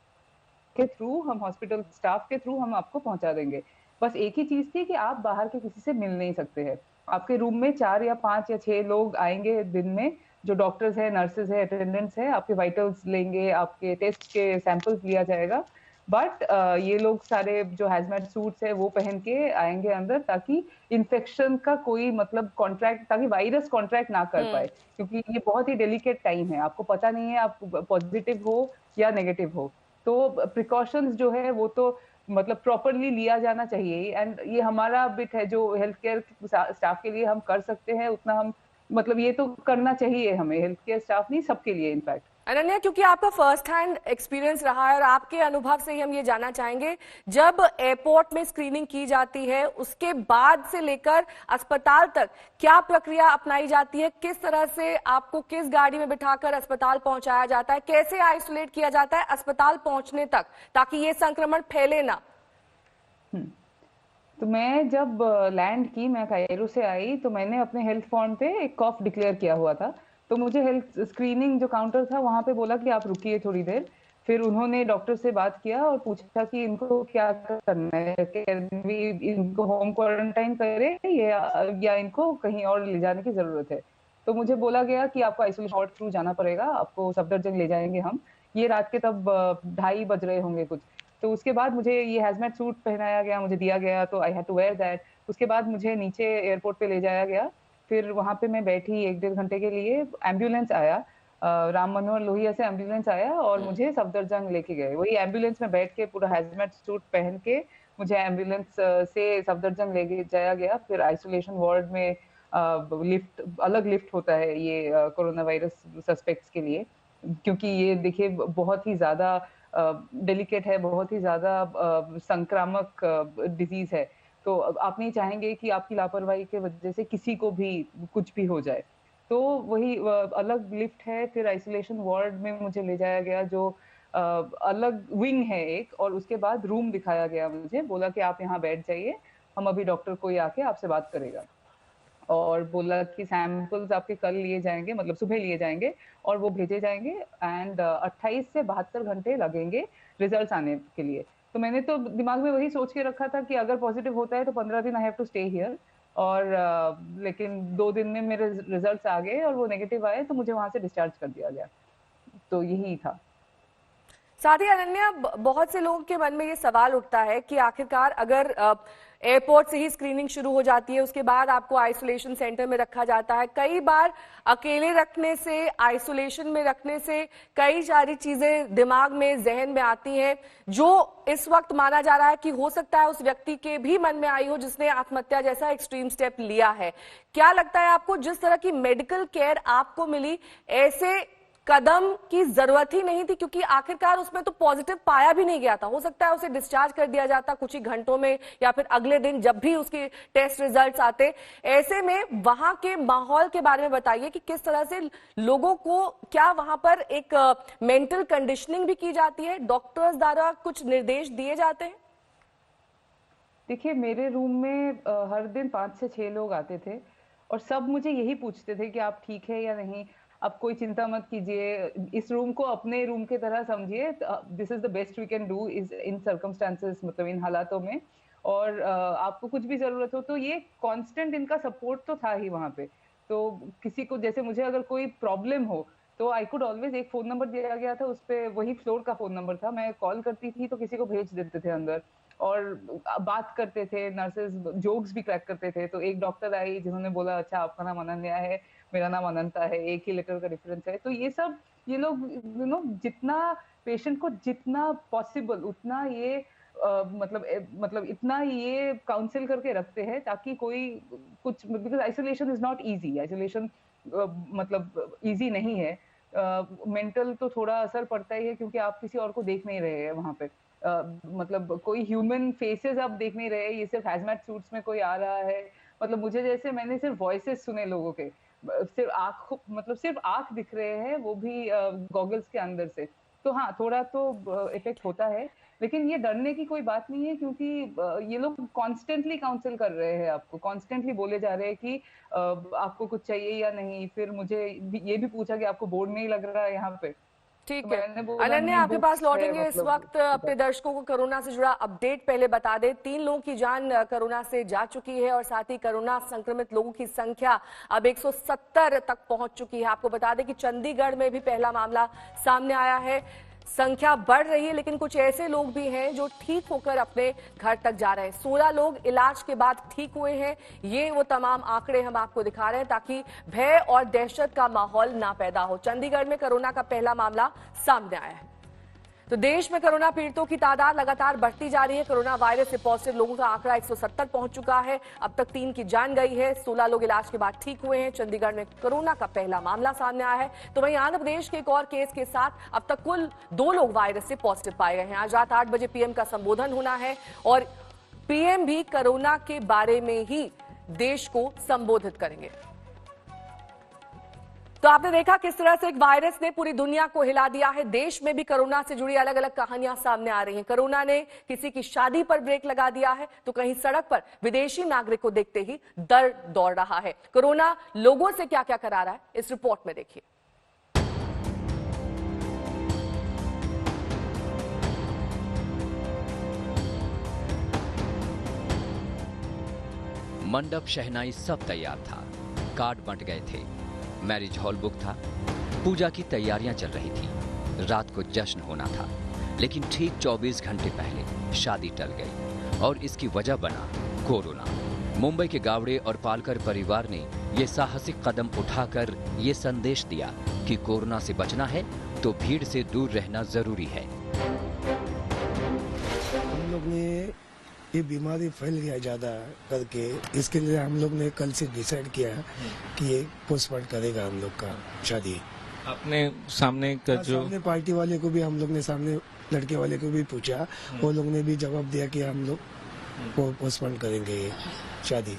के थ्रू, हम हॉस्पिटल स्टाफ के थ्रू हम आपको पहुंचा देंगे। बस एक ही चीज थी कि आप बाहर के किसी से मिल नहीं सकते हैं। आपके रूम में 4 या 5 या 6 लोग आएंगे दिन में, जो डॉक्टर्स है, नर्सेज है, अटेंडेंट्स है, आपके वाइटल्स लेंगे, आपके टेस्ट के सैंपल्स लिया जाएगा। बट ये लोग सारे जो हैजमेट सूट्स है वो पहन के आएंगे अंदर, ताकि इन्फेक्शन का कोई मतलब कॉन्ट्रैक्ट, ताकि वायरस कॉन्ट्रैक्ट ना कर पाए, क्योंकि ये बहुत ही डेलिकेट टाइम है, आपको पता नहीं है आप पॉजिटिव हो या नेगेटिव हो। तो प्रिकॉशंस जो है वो तो मतलब प्रॉपरली लिया जाना चाहिए, एंड ये हमारा बिट है जो हेल्थ केयर स्टाफ के लिए हम कर सकते हैं उतना हम, मतलब ये तो करना चाहिए हमें, हेल्थ केयर स्टाफ नहीं, सबके लिए इनफैक्ट। अनन्या, क्योंकि आपका फर्स्ट हैंड एक्सपीरियंस रहा है और आपके अनुभव से ही हम ये जानना चाहेंगे, जब एयरपोर्ट में स्क्रीनिंग की जाती है उसके बाद से लेकर अस्पताल तक क्या प्रक्रिया अपनाई जाती है? किस तरह से आपको किस गाड़ी में बिठाकर अस्पताल पहुंचाया जाता है? कैसे आइसोलेट किया जाता है अस्पताल पहुंचने तक, ताकि ये संक्रमण फैले ना? तो मैं जब लैंड की, मैं कायरो से आई, तो मैंने अपने हेल्थ फॉर्म पे एक कॉफ डिक्लेयर किया हुआ था। तो मुझे हेल्थ स्क्रीनिंग जो काउंटर था वहां पे बोला कि आप रुकिए थोड़ी देर। फिर उन्होंने डॉक्टर से बात किया और पूछा कि इनको क्या करना है, इनको होम क्वारंटाइन करे या इनको कहीं और ले जाने की जरूरत है। तो मुझे बोला गया कि आपको आइसोलेशन वार्ड थ्रू जाना पड़ेगा, आपको सफदरजंग ले जाएंगे हम। ये रात के तब 2:30 बज रहे होंगे कुछ। तो उसके बाद मुझे ये हैजमेट सूट पहनाया गया, मुझे दिया गया, तो I had to wear that. उसके बाद मुझे नीचे एयरपोर्ट पे ले जाया गया। फिर वहां पे मैं बैठी 1-1.5 घंटे के लिए, एम्बुलेंस आया, राम मनोहर लोहिया से एम्बुलेंस आया और मुझे सफदरजंग लेके गए। वही एम्बुलेंस में बैठ के पूरा हैजमेट सूट पहन के मुझे एम्बुलेंस से सफदरजंग ले जाया गया। फिर आइसोलेशन वार्ड में लिफ्ट, अलग लिफ्ट होता है ये कोरोना वायरस सस्पेक्ट्स के लिए, क्योंकि ये देखिए बहुत ही ज्यादा डेलिकेट है, बहुत ही ज्यादा संक्रामक डिजीज है। तो आप नहीं चाहेंगे कि आपकी लापरवाही के वजह से किसी को भी कुछ भी हो जाए। तो वही अलग लिफ्ट है। फिर आइसोलेशन वार्ड में मुझे ले जाया गया, जो अलग विंग है एक, और उसके बाद रूम दिखाया गया मुझे, बोला कि आप यहाँ बैठ जाइए, हम अभी डॉक्टर कोई आके आपसे बात करेगा। और बोला कि सैंपल्स आपके कल लिए जाएंगे, मतलब सुबह लिए जाएंगे और वो भेजे जाएंगे, एंड 28 से 72 घंटे लगेंगे रिजल्ट्स आने के लिए। तो मैंने तो दिमाग में वही सोच के रखा था कि अगर पॉजिटिव होता है तो 15 दिन I have to stay here, और लेकिन 2 दिन में मेरे रिजल्ट्स आ गए और वो नेगेटिव आए, तो मुझे वहां से डिस्चार्ज कर दिया गया। तो यही था। साथ ही अनन्या, बहुत से लोगों के मन में ये सवाल उठता है कि आखिरकार अगर एयरपोर्ट से ही स्क्रीनिंग शुरू हो जाती है, उसके बाद आपको आइसोलेशन सेंटर में रखा जाता है, कई बार अकेले रखने से, आइसोलेशन में रखने से कई सारी चीजें दिमाग में, जहन में आती हैं, जो इस वक्त माना जा रहा है कि हो सकता है उस व्यक्ति के भी मन में आई हो जिसने आत्महत्या जैसा एक्सट्रीम स्टेप लिया है। क्या लगता है आपको, जिस तरह की मेडिकल केयर आपको मिली, ऐसे कदम की जरूरत ही नहीं थी? क्योंकि आखिरकार उसमें तो पॉजिटिव पाया भी नहीं गया था, हो सकता है उसे डिस्चार्ज कर दिया जाता कुछ ही घंटों में या फिर अगले दिन जब भी उसके टेस्ट रिजल्ट्स आते। ऐसे में वहां के माहौल के बारे में बताइए कि किस तरह से लोगों को, क्या वहां पर एक मेंटल कंडीशनिंग भी की जाती है, डॉक्टर्स द्वारा कुछ निर्देश दिए जाते हैं? देखिए, मेरे रूम में हर दिन 5 से 6 लोग आते थे और सब मुझे यही पूछते थे कि आप ठीक है या नहीं, आप कोई चिंता मत कीजिए, इस रूम को अपने रूम की तरह समझिए, this is the best we can do is in circumstances, मतलब इन हालातों में। और आपको कुछ भी जरूरत हो तो ये कांस्टेंट इनका सपोर्ट तो था ही वहां पे। तो किसी को, जैसे मुझे अगर कोई प्रॉब्लम हो तो आई कुड ऑलवेज, एक फोन नंबर दिया गया था, उस पे वही फ्लोर का फोन नंबर था, मैं कॉल करती थी तो किसी को भेज देते थे अंदर और बात करते थे, नर्सेज जोक्स भी क्रैक करते थे। तो एक डॉक्टर आई जिन्होंने बोला, अच्छा आपका नाम अनन्या है, मेरा नाम अनंता है, एक ही लेटर का डिफरेंस है। तो ये सब, ये लोग जितना पेशेंट को जितना पॉसिबल उतना ये मतलब इतना ये काउंसिल करके रखते हैं ताकि कोई कुछ, because isolation is not easy, isolation मतलब इजी नहीं है। मेंटल तो थोड़ा असर पड़ता ही है क्योंकि आप किसी और को देख नहीं रहे हैं वहां पे, मतलब कोई ह्यूमन फेसेस आप देख नहीं रहे, ये सिर्फ हैजमेट सूट्स में कोई आ रहा है, मतलब मुझे जैसे मैंने सिर्फ वॉइसेस सुने लोगों के, सिर्फ आंख, मतलब सिर्फ आंख दिख रहे हैं, वो भी गॉगल्स के अंदर से। तो हाँ, थोड़ा तो इफेक्ट होता है, लेकिन ये डरने की कोई बात नहीं है, क्योंकि ये लोग कॉन्स्टेंटली काउंसिल कर रहे हैं आपको, कॉन्स्टेंटली बोले जा रहे हैं कि आपको कुछ चाहिए या नहीं। फिर मुझे ये भी पूछा कि आपको बोर्ड नहीं लग रहा है यहाँ पे। ठीक तो है मैंने बोला, अनन्या, नहीं, आपके पास बुक्स है, लौटेंगे इस मतलब वक्त। अपने दर्शकों को कोरोना से जुड़ा अपडेट पहले बता दें। 3 लोगों की जान कोरोना से जा चुकी है और साथ ही कोरोना संक्रमित लोगों की संख्या अब 170 तक पहुंच चुकी है। आपको बता दें कि चंडीगढ़ में भी पहला मामला सामने आया है। संख्या बढ़ रही है, लेकिन कुछ ऐसे लोग भी हैं जो ठीक होकर अपने घर तक जा रहे हैं। 16 लोग इलाज के बाद ठीक हुए हैं। ये वो तमाम आंकड़े हम आपको दिखा रहे हैं ताकि भय और दहशत का माहौल ना पैदा हो। चंडीगढ़ में कोरोना का पहला मामला सामने आया है। तो देश में कोरोना पीड़ितों की तादाद लगातार बढ़ती जा रही है। कोरोना वायरस से पॉजिटिव लोगों का आंकड़ा 170 पहुंच चुका है। अब तक 3 की जान गई है। 16 लोग इलाज के बाद ठीक हुए हैं। चंडीगढ़ में कोरोना का पहला मामला सामने आया है। तो वहीं आंध्र प्रदेश के एक और केस के साथ अब तक कुल 2 लोग वायरस से पॉजिटिव पाए गए हैं। आज रात 8 बजे पीएम का संबोधन होना है और पीएम भी कोरोना के बारे में ही देश को संबोधित करेंगे। तो आपने देखा किस तरह से एक वायरस ने पूरी दुनिया को हिला दिया है। देश में भी कोरोना से जुड़ी अलग अलग कहानियां सामने आ रही हैं। कोरोना ने किसी की शादी पर ब्रेक लगा दिया है, तो कहीं सड़क पर विदेशी नागरिक को देखते ही डर दौड़ रहा है। कोरोना लोगों से क्या क्या करा रहा है, इस रिपोर्ट में देखिए। मंडप, शहनाई सब तैयार था। कार्ड बंट गए थे। मैरिज हॉल बुक था। पूजा की तैयारियां चल रही थी। रात को जश्न होना था, लेकिन ठीक 24 घंटे पहले शादी टल गई और इसकी वजह बना कोरोना। मुंबई के गावड़े और पालकर परिवार ने ये साहसिक कदम उठाकर ये संदेश दिया कि कोरोना से बचना है तो भीड़ से दूर रहना जरूरी है। हम लोग ने ये बीमारी फैल गया ज़्यादा करके, इसके लिए हम लोग ने कल से डिसाइड किया कि ये पोस्टपोन करेगा हम लोग का शादी। अपने सामने का जो सामने पार्टी वाले को भी हम लोग ने, सामने लड़के वाले को भी पूछा, वो लोग ने भी जवाब दिया कि हम लोग को पोस्टपोन करेंगे ये शादी।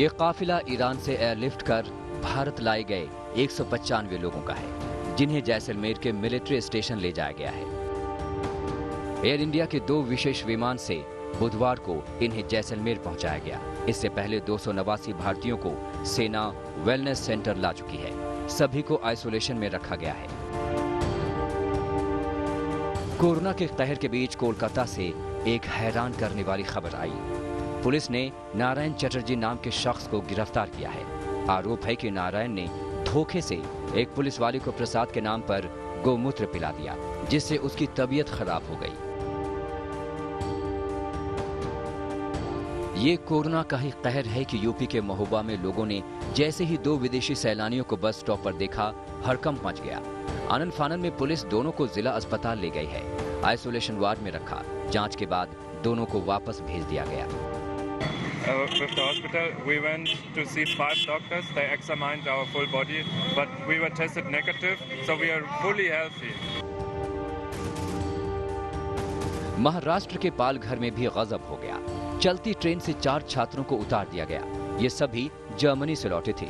ये काफिला ईरान से एयरलिफ्ट कर भारत लाए गए 195 लोगों का है, जिन्हें जैसलमेर के मिलिट्री स्टेशन ले जाया गया है। एयर इंडिया के 2 विशेष विमान से बुधवार को इन्हें जैसलमेर पहुंचाया गया। इससे पहले 289 भारतीयों को सेना वेलनेस सेंटर ला चुकी है। सभी को आइसोलेशन में रखा गया है। कोरोना के कहर के बीच कोलकाता से एक हैरान करने वाली खबर आई। पुलिस ने नारायण चटर्जी नाम के शख्स को गिरफ्तार किया है। आरोप है कि नारायण ने धोखे से एक पुलिस वाले को प्रसाद के नाम पर गोमूत्र पिला दिया, जिससे उसकी तबीयत खराब हो गई। ये कोरोना का ही कहर है कि यूपी के महोबा में लोगों ने जैसे ही 2 विदेशी सैलानियों को बस स्टॉप पर देखा, हड़कंप मच गया। आनन फानन में पुलिस दोनों को जिला अस्पताल ले गई है। आइसोलेशन वार्ड में रखा। जांच के बाद दोनों को वापस भेज दिया गया। With the hospital, we went to see 5 doctors. They examined our full body, but we were tested negative, so we are fully healthy. Maharashtra के पालघर में भी गजब हो गया। चलती ट्रेन से 4 छात्रों को उतार दिया गया। ये सभी जर्मनी से लौटे थे।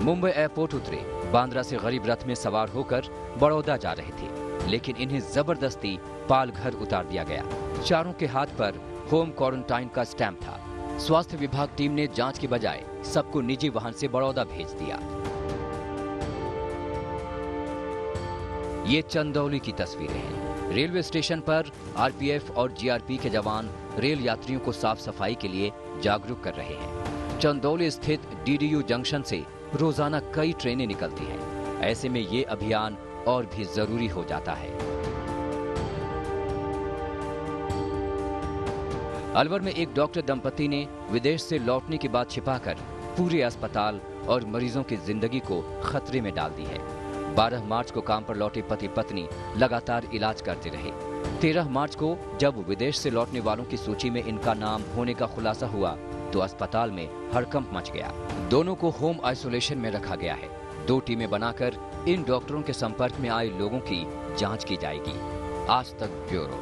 मुंबई एयरपोर्ट उतरे। बांद्रा से गरीब रथ में सवार होकर बड़ौदा जा रहे थे, लेकिन इन्हें जबरदस्ती पालघर उतार दिया गया। चारों के हाथ पर होम क्वारंटाइन का स्टैंप था। स्वास्थ्य विभाग टीम ने जांच के बजाय सबको निजी वाहन से बड़ौदा भेज दिया। ये चंदौली की तस्वीरें हैं। रेलवे स्टेशन पर आरपीएफ और जीआरपी के जवान रेल यात्रियों को साफ सफाई के लिए जागरूक कर रहे हैं। चंदौली स्थित डीडीयू जंक्शन से रोजाना कई ट्रेनें निकलती हैं। ऐसे में ये अभियान और भी जरूरी हो जाता है। अलवर में एक डॉक्टर दंपति ने विदेश से लौटने की बात छिपाकर पूरे अस्पताल और मरीजों की जिंदगी को खतरे में डाल दी है। 12 मार्च को काम पर लौटे पति पत्नी लगातार इलाज करते रहे। 13 मार्च को जब विदेश से लौटने वालों की सूची में इनका नाम होने का खुलासा हुआ तो अस्पताल में हड़कंप मच गया। दोनों को होम आइसोलेशन में रखा गया है। 2 टीमें बनाकर इन डॉक्टरों के संपर्क में आए लोगों की जांच की जाएगी। आज तक ब्यूरो।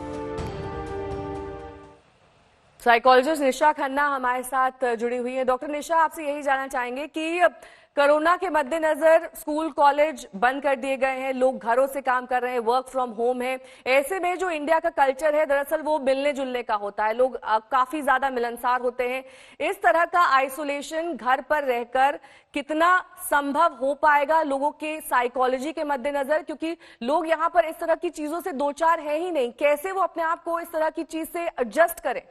साइकोलॉजिस्ट निशा खन्ना हमारे साथ जुड़ी हुई है। डॉक्टर निशा, आपसे यही जानना चाहेंगे कि कोरोना के मद्देनजर स्कूल कॉलेज बंद कर दिए गए हैं, लोग घरों से काम कर रहे हैं, वर्क फ्रॉम होम है। ऐसे में जो इंडिया का कल्चर है दरअसल वो मिलने जुलने का होता है, लोग काफी ज्यादा मिलनसार होते हैं। इस तरह का आइसोलेशन घर पर रहकर कितना संभव हो पाएगा लोगों के साइकोलॉजी के मद्देनजर, क्योंकि लोग यहाँ पर इस तरह की चीजों से दो चार है ही नहीं, कैसे वो अपने आप को इस तरह की चीज से एडजस्ट करें?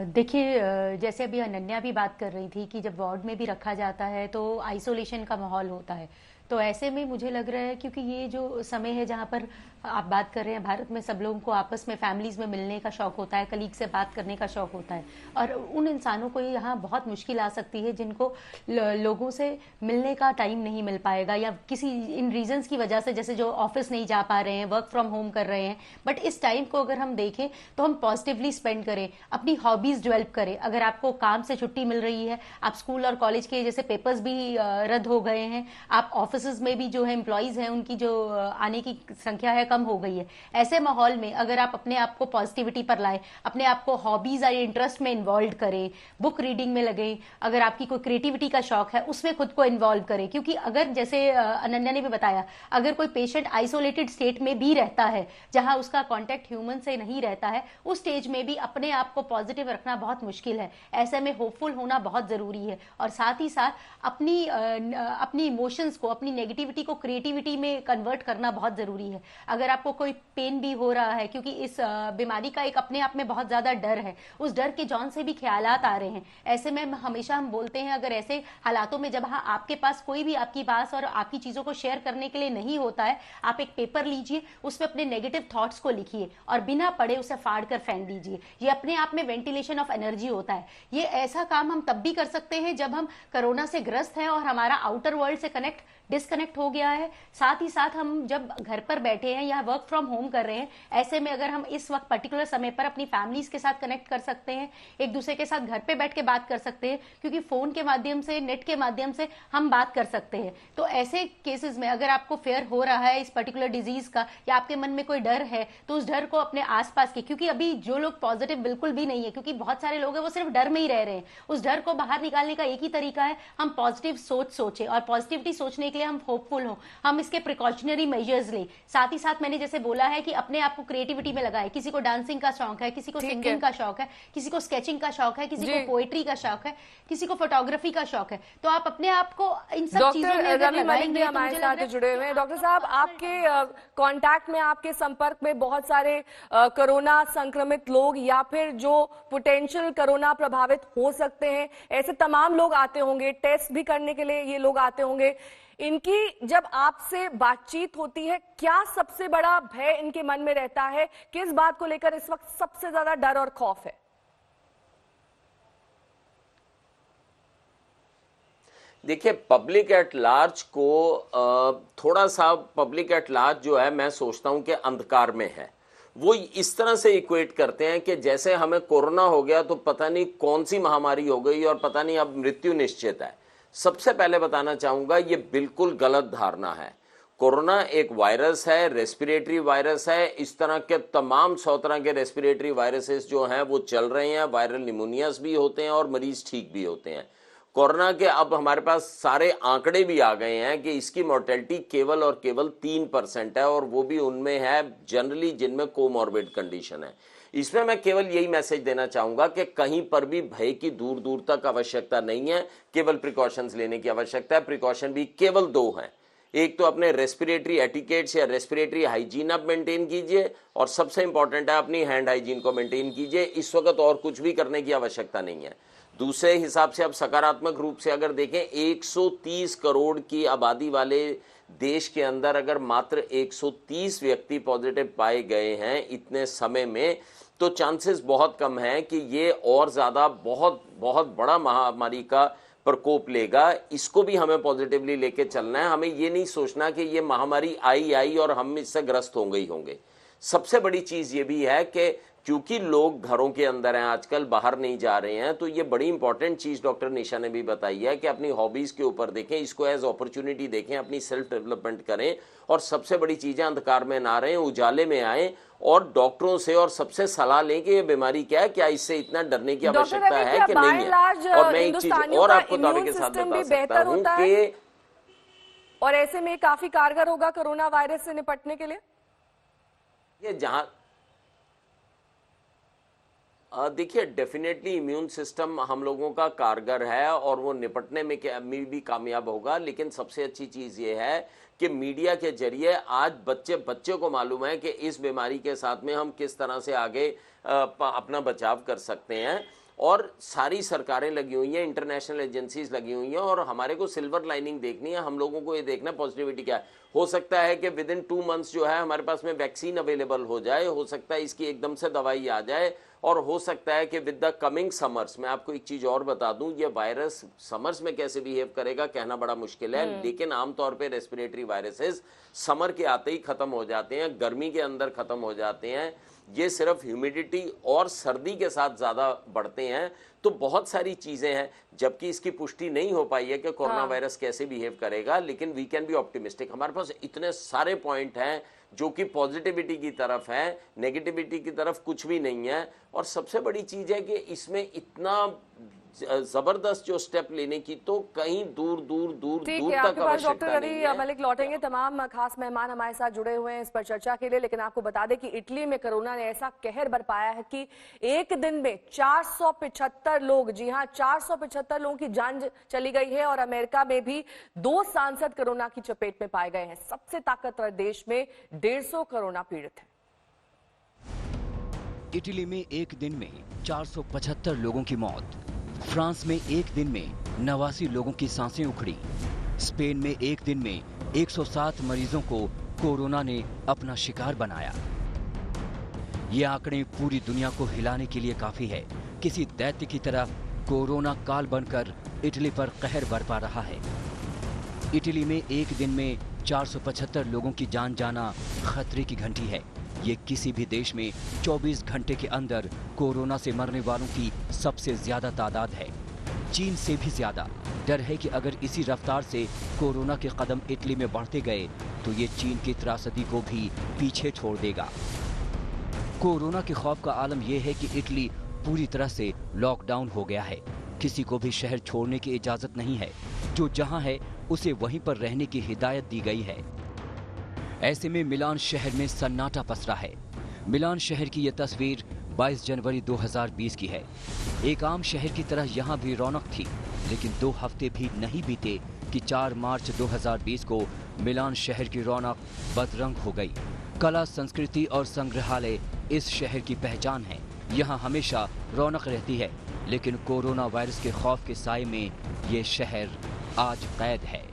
देखिए, जैसे अभी अनन्या भी बात कर रही थी कि जब वार्ड में भी रखा जाता है तो आइसोलेशन का माहौल होता है, तो ऐसे में मुझे लग रहा है क्योंकि ये जो समय है जहाँ पर आप बात कर रहे हैं, भारत में सब लोगों को आपस में फैमिलीज में मिलने का शौक होता है, कलीग से बात करने का शौक होता है, और उन इंसानों को यहाँ बहुत मुश्किल आ सकती है जिनको लोगों से मिलने का टाइम नहीं मिल पाएगा या किसी इन रीजंस की वजह से, जैसे जो ऑफिस नहीं जा पा रहे हैं, वर्क फ्रॉम होम कर रहे हैं। बट इस टाइम को अगर हम देखें तो हम पॉजिटिवली स्पेंड करें, अपनी हॉबीज डेवलप करें। अगर आपको काम से छुट्टी मिल रही है, आप स्कूल और कॉलेज के जैसे पेपर्स भी रद्द हो गए हैं, आप ऑफिस में भी जो है एम्प्लॉइज हैं उनकी जो आने की संख्या है कम हो गई है, ऐसे माहौल में अगर आप अपने आप को पॉजिटिविटी पर लाए, अपने आप को हॉबीज और इंटरेस्ट में इन्वॉल्व करें, बुक रीडिंग में लगे, अगर आपकी कोई क्रिएटिविटी का शौक है उसमें खुद को इन्वॉल्व करें। क्योंकि अगर जैसे अनन्या ने भी बताया, अगर कोई पेशेंट आइसोलेटेड स्टेट में भी रहता है जहां उसका कॉन्टेक्ट ह्यूमन से नहीं रहता है, उस स्टेज में भी अपने आप को पॉजिटिव रखना बहुत मुश्किल है। ऐसे में होपफुल होना बहुत जरूरी है और साथ ही साथ अपनी इमोशंस को, अपनी नेगेटिविटी को क्रिएटिविटी में कन्वर्ट करना बहुत जरूरी है। अगर आपको कोई पेन भी हो रहा है, क्योंकि इस बीमारी का एक अपने आप में बहुत ज्यादा डर है, उस डर के जौन से भी ख्यालात आ रहे हैं, ऐसे में हमेशा हम बोलते हैं अगर ऐसे हालातों में जब आपके पास कोई भी आपकी बात और आपकी चीजों को शेयर करने के लिए नहीं होता है, आप एक पेपर लीजिए, उसमें अपने नेगेटिव थॉट्स को लिखिए और बिना पढ़े उसे फाड़ कर फेंक दीजिए। ये अपने आप में वेंटिलेशन ऑफ एनर्जी होता है। ये ऐसा काम हम तब भी कर सकते हैं जब हम कोरोना से ग्रस्त हैं और हमारा आउटर वर्ल्ड से डिस्कनेक्ट हो गया है। साथ ही साथ हम जब घर पर बैठे हैं या वर्क फ्रॉम होम कर रहे हैं, ऐसे में अगर हम इस वक्त पर्टिकुलर समय पर अपनी फैमिलीज के साथ कनेक्ट कर सकते हैं, एक दूसरे के साथ घर पे बैठ के बात कर सकते हैं, क्योंकि फोन के माध्यम से, नेट के माध्यम से हम बात कर सकते हैं। तो ऐसे केसेस में अगर आपको फेयर हो रहा है इस पर्टिकुलर डिजीज का या आपके मन में कोई डर है, तो उस डर को अपने आसपास के, क्योंकि अभी जो लोग पॉजिटिव बिल्कुल भी नहीं है, क्योंकि बहुत सारे लोग हैं वो सिर्फ डर में ही रह रहे हैं, उस डर को बाहर निकालने का एक ही तरीका है, हम पॉजिटिव सोचें और पॉजिटिविटी सोचने के लिए हम होपफुल हो, हम इसके प्रिकॉशनरी मेजर्स लें। साथ ही साथ मैंने जैसे बोला है कि अपने आप को क्रिएटिविटी में लगाए। किसी को डांसिंग का शौक है, किसी को सिंगिंग का शौक है, किसी को स्केचिंग का शौक है, किसी को पोएट्री का शौक है, किसी को फोटोग्राफी का शौक है, तो आप अपने आप को इन सब चीजों में लगाएंगे। हमारे साथ जुड़े हुए हैं डॉक्टर साहब, आपके कांटेक्ट में, आपके संपर्क में बहुत सारे कोरोना संक्रमित लोग या फिर जो पोटेंशियल कोरोना प्रभावित हो सकते हैं, ऐसे तमाम लोग आते होंगे, टेस्ट भी करने के लिए ये लोग आते होंगे। इनकी जब आपसे बातचीत होती है, क्या सबसे बड़ा भय इनके मन में रहता है? किस बात को लेकर इस वक्त सबसे ज्यादा डर और खौफ है? देखिए, पब्लिक एट लार्ज को थोड़ा सा पब्लिक एट लार्ज जो है, मैं सोचता हूं कि अंधकार में है। वो इस तरह से इक्वेट करते हैं कि जैसे हमें कोरोना हो गया तो पता नहीं कौन सी महामारी हो गई और पता नहीं अब मृत्यु निश्चित है। सबसे पहले बताना चाहूंगा, ये बिल्कुल गलत धारणा है। कोरोना एक वायरस है, रेस्पिरेटरी वायरस है। इस तरह के तमाम 100 तरह के रेस्पिरेटरी वायरसेस जो हैं वो चल रहे हैं। वायरल निमोनियास भी होते हैं और मरीज ठीक भी होते हैं। कोरोना के अब हमारे पास सारे आंकड़े भी आ गए हैं कि इसकी मोर्टेलिटी केवल और केवल 3% है, और वो भी उनमें है जनरली जिनमें कोमॉर्बिड कंडीशन है। इसमें मैं केवल यही मैसेज देना चाहूंगा कि कहीं पर भी भय की दूर दूर तक आवश्यकता नहीं है, केवल प्रिकॉशंस लेने की आवश्यकता है। प्रिकॉशन भी केवल 2 हैं। एक तो अपने रेस्पिरेटरी एटिकेट्स या रेस्पिरेटरी हाइजीन आप मेंटेन कीजिए, और सबसे इंपॉर्टेंट है अपनी हैंड हाइजीन को मेंटेन कीजिए। इस वक्त और कुछ भी करने की आवश्यकता नहीं है। दूसरे हिसाब से अब सकारात्मक रूप से अगर देखें, 130 करोड़ की आबादी वाले देश के अंदर अगर मात्र 130 व्यक्ति पॉजिटिव पाए गए हैं इतने समय में, तो चांसेस बहुत कम है कि ये और ज़्यादा बहुत बहुत बड़ा महामारी का प्रकोप लेगा। इसको भी हमें पॉजिटिवली लेके चलना है। हमें ये नहीं सोचना कि ये महामारी आई और हम इससे ग्रस्त होंगे ही होंगे। सबसे बड़ी चीज़ ये भी है कि क्योंकि लोग घरों के अंदर हैं आजकल, बाहर नहीं जा रहे हैं, तो ये बड़ी इंपॉर्टेंट चीज डॉक्टर निशा ने भी बताई है कि अपनी हॉबीज के ऊपर देखें, इसको एज अपॉर्चुनिटी देखें, अपनी सेल्फ डेवलपमेंट करें, और सबसे बड़ी चीजें अंधकार में ना रहें, उजाले में आए, और डॉक्टरों से और सबसे सलाह लें कि ये बीमारी क्या है, क्या इससे इतना डरने की आवश्यकता है कि नहीं है। और मैं एक चीज और आपको दावे के साथ बता सकता हूं कि और ऐसे में काफी कारगर होगा कोरोना वायरस से निपटने के लिए। ये जहां देखिए, डेफिनेटली इम्यून सिस्टम हम लोगों का कारगर है और वो निपटने में भी कामयाब होगा। लेकिन सबसे अच्छी चीज ये है कि मीडिया के जरिए आज बच्चे को मालूम है कि इस बीमारी के साथ में हम किस तरह से आगे अपना बचाव कर सकते हैं, और सारी सरकारें लगी हुई हैं, इंटरनेशनल एजेंसीज लगी हुई हैं, और हमारे को सिल्वर लाइनिंग देखनी है। हम लोगों को ये देखना पॉजिटिविटी क्या है। हो सकता है कि विद इन 2 मंथ्स जो है हमारे पास में वैक्सीन अवेलेबल हो जाए, हो सकता है इसकी एकदम से दवाई आ जाए, और हो सकता है कि विद द कमिंग समर्स, मैं आपको एक चीज और बता दूं, ये वायरस समर्स में कैसे बिहेव करेगा कहना बड़ा मुश्किल है, लेकिन आमतौर पे रेस्पिरेटरी वायरसेस समर के आते ही खत्म हो जाते हैं, गर्मी के अंदर खत्म हो जाते हैं। ये सिर्फ ह्यूमिडिटी और सर्दी के साथ ज्यादा बढ़ते हैं। तो बहुत सारी चीजें हैं, जबकि इसकी पुष्टि नहीं हो पाई है कि कोरोना वायरस कैसे बिहेव करेगा, लेकिन वी कैन बी ऑप्टिमिस्टिक। हमारे पास इतने सारे पॉइंट हैं जो कि पॉजिटिविटी की तरफ है, नेगेटिविटी की तरफ कुछ भी नहीं है। और सबसे बड़ी चीज है कि इसमें इतना जबरदस्त जो स्टेप लेने की तो कहीं दूर तक डॉक्टर रवि मलिक लौटेंगे। तमाम खास मेहमान हमारे साथ जुड़े हुए हैं इस पर चर्चा के लिए, लेकिन आपको बता दें कि इटली में कोरोना ने ऐसा कहर बरपाया है कि एक दिन में 475 लोग, जी हां 475 लोगों की जान चली गई है, और अमेरिका में भी 2 सांसद कोरोना की चपेट में पाए गए हैं। सबसे ताकतवर देश में 150 कोरोना पीड़ित हैं। इटली में एक दिन में 475 लोगों की मौत, फ्रांस में एक दिन में 89 लोगों की सांसें उखड़ी, स्पेन में एक दिन में 107 मरीजों को कोरोना ने अपना शिकार बनाया। ये आंकड़े पूरी दुनिया को हिलाने के लिए काफी है। किसी दैत्य की तरह कोरोना काल बनकर इटली पर कहर बरपा रहा है। इटली में एक दिन में 475 लोगों की जान जाना खतरे की घंटी है। ये किसी भी देश में 24 घंटे के अंदर कोरोना से मरने वालों की सबसे ज्यादा तादाद है, चीन से भी ज्यादा। डर है कि अगर इसी रफ्तार से कोरोना के कदम इटली में बढ़ते गए तो ये चीन की त्रासदी को भी पीछे छोड़ देगा। कोरोना के खौफ का आलम यह है कि इटली पूरी तरह से लॉकडाउन हो गया है। किसी को भी शहर छोड़ने की इजाजत नहीं है। जो जहां है उसे वहीं पर रहने की हिदायत दी गई है। ऐसे में मिलान शहर में सन्नाटा पसरा है। मिलान शहर की यह तस्वीर 22 जनवरी 2020 की है। एक आम शहर की तरह यहाँ भी रौनक थी, लेकिन 2 हफ्ते भी नहीं बीते कि 4 मार्च 2020 को मिलान शहर की रौनक बदरंग हो गई। कला, संस्कृति और संग्रहालय इस शहर की पहचान है। यहाँ हमेशा रौनक रहती है, लेकिन कोरोना वायरस के खौफ के साए में ये शहर आज कैद है।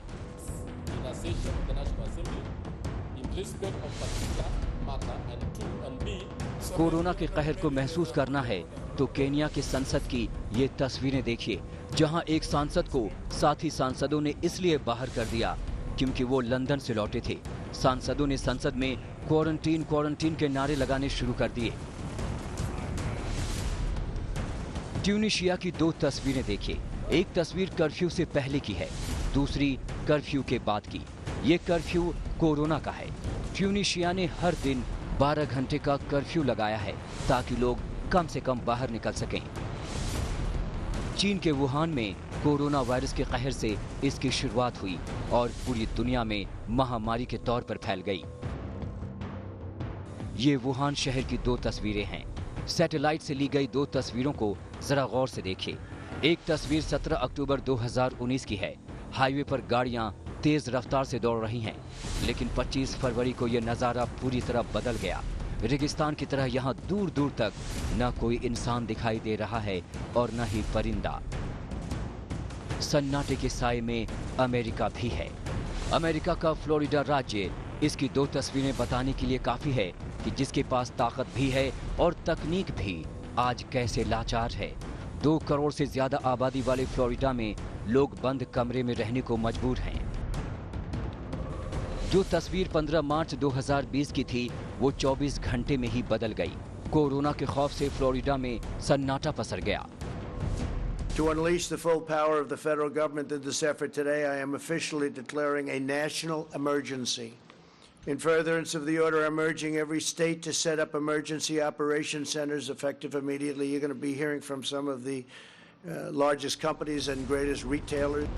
कोरोना के कहर को महसूस करना है तो केन्या के संसद की ये तस्वीरें देखिए, जहां एक सांसद को साथी सांसदों ने इसलिए बाहर कर दिया क्योंकि वो लंदन से लौटे थे। सांसदों ने संसद में क्वारंटीन के नारे लगाने शुरू कर दिए। ट्यूनीशिया की 2 तस्वीरें देखिए। एक तस्वीर कर्फ्यू से पहले की है, दूसरी कर्फ्यू के बाद की। ये कर्फ्यू कोरोना का है। ट्यूनीशिया ने हर दिन 12 घंटे का कर्फ्यू लगाया है ताकि लोग कम से कम बाहर निकल सकें। चीन के वुहान में कोरोना वायरस के कहर से इसकी शुरुआत हुई और पूरी दुनिया में महामारी के तौर पर फैल गई। ये वुहान शहर की 2 तस्वीरें हैं। सैटेलाइट से ली गई 2 तस्वीरों को जरा गौर से देखिए। एक तस्वीर 17 अक्टूबर 2019 की है। हाईवे पर गाड़ियां तेज रफ्तार से दौड़ रही हैं, लेकिन 25 फरवरी को यह नज़ारा पूरी तरह बदल गया। रेगिस्तान की तरह यहाँ दूर दूर तक न कोई इंसान दिखाई दे रहा है और न ही परिंदा। सन्नाटे के साए में अमेरिका भी है। अमेरिका का फ्लोरिडा राज्य इसकी 2 तस्वीरें बताने के लिए काफी है कि जिसके पास ताकत भी है और तकनीक भी आज कैसे लाचार है। 2 करोड़ से ज्यादा आबादी वाले फ्लोरिडा में लोग बंद कमरे में रहने को मजबूर हैं। जो तस्वीर 15 मार्च 2020 की थी वो 24 घंटे में ही बदल गई। कोरोना के खौफ से फ्लोरिडा में सन्नाटा पसर गया। To unleash the full power of the federal government in this effort today, I am officially declaring a national emergency. In furtherance of the order, I'm urging every state to set up emergency operation centers effective immediately. You're going to be hearing from some of the largest companies and greatest retailers.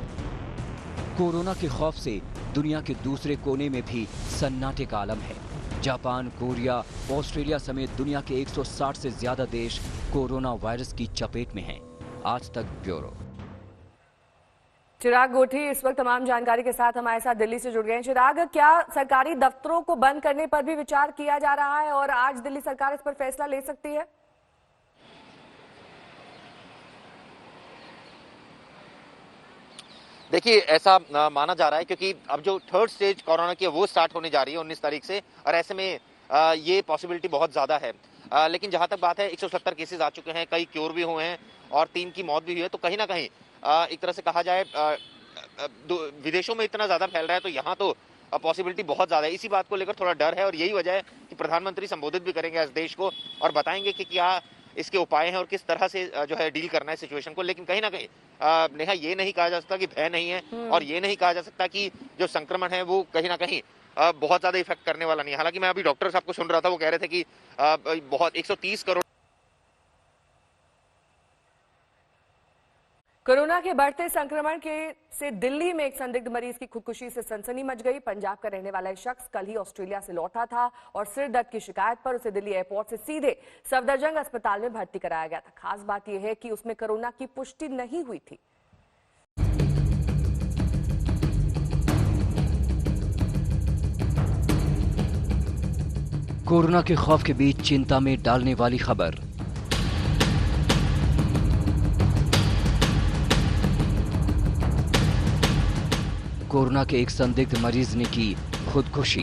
Corona के खौफ से दुनिया के दूसरे कोने में भी सन्नाटे का आलम है। जापान, कोरिया, ऑस्ट्रेलिया समेत दुनिया के 160 से ज्यादा देश कोरोना वायरस की चपेट में हैं। आज तक ब्यूरो। चिराग गोठी इस वक्त तमाम जानकारी के साथ हमारे साथ दिल्ली से जुड़ गए हैं। चिराग, क्या सरकारी दफ्तरों को बंद करने पर भी विचार किया जा रहा है और आज दिल्ली सरकार इस पर फैसला ले सकती है? देखिए, ऐसा माना जा रहा है क्योंकि अब जो थर्ड स्टेज कोरोना की वो स्टार्ट होने जा रही है 19 तारीख से, और ऐसे में ये पॉसिबिलिटी बहुत ज़्यादा है। लेकिन जहाँ तक बात है 170 केसेस आ चुके हैं, कई क्योर भी हुए हैं और 3 की मौत भी हुई है। तो कहीं ना कहीं एक तरह से कहा जाए विदेशों में इतना ज़्यादा फैल रहा है तो यहाँ तो पॉसिबिलिटी बहुत ज़्यादा है। इसी बात को लेकर थोड़ा डर है और यही वजह है कि प्रधानमंत्री संबोधित भी करेंगे आज देश को और बताएंगे कि क्या इसके उपाय हैं और किस तरह से जो है डील करना है सिचुएशन को। लेकिन कहीं ना कहीं नेहा, ये नहीं कहा जा सकता कि भय नहीं है और ये नहीं कहा जा सकता कि जो संक्रमण है वो कहीं ना कहीं बहुत ज्यादा इफेक्ट करने वाला नहीं है। हालांकि मैं अभी डॉक्टर साहब को सुन रहा था, वो कह रहे थे कि बहुत 130 करोड़ कोरोना के बढ़ते संक्रमण से दिल्ली में एक संदिग्ध मरीज की खुदकुशी से सनसनी मच गई। पंजाब का रहने वाला एक शख्स कल ही ऑस्ट्रेलिया से लौटा था और सिर दर्द की शिकायत पर उसे दिल्ली एयरपोर्ट से सीधे सफदरजंग अस्पताल में भर्ती कराया गया था। खास बात यह है कि उसमें कोरोना की पुष्टि नहीं हुई थी। कोरोना के खौफ के बीच चिंता में डालने वाली खबर। कोरोना के एक संदिग्ध मरीज ने की खुदकुशी।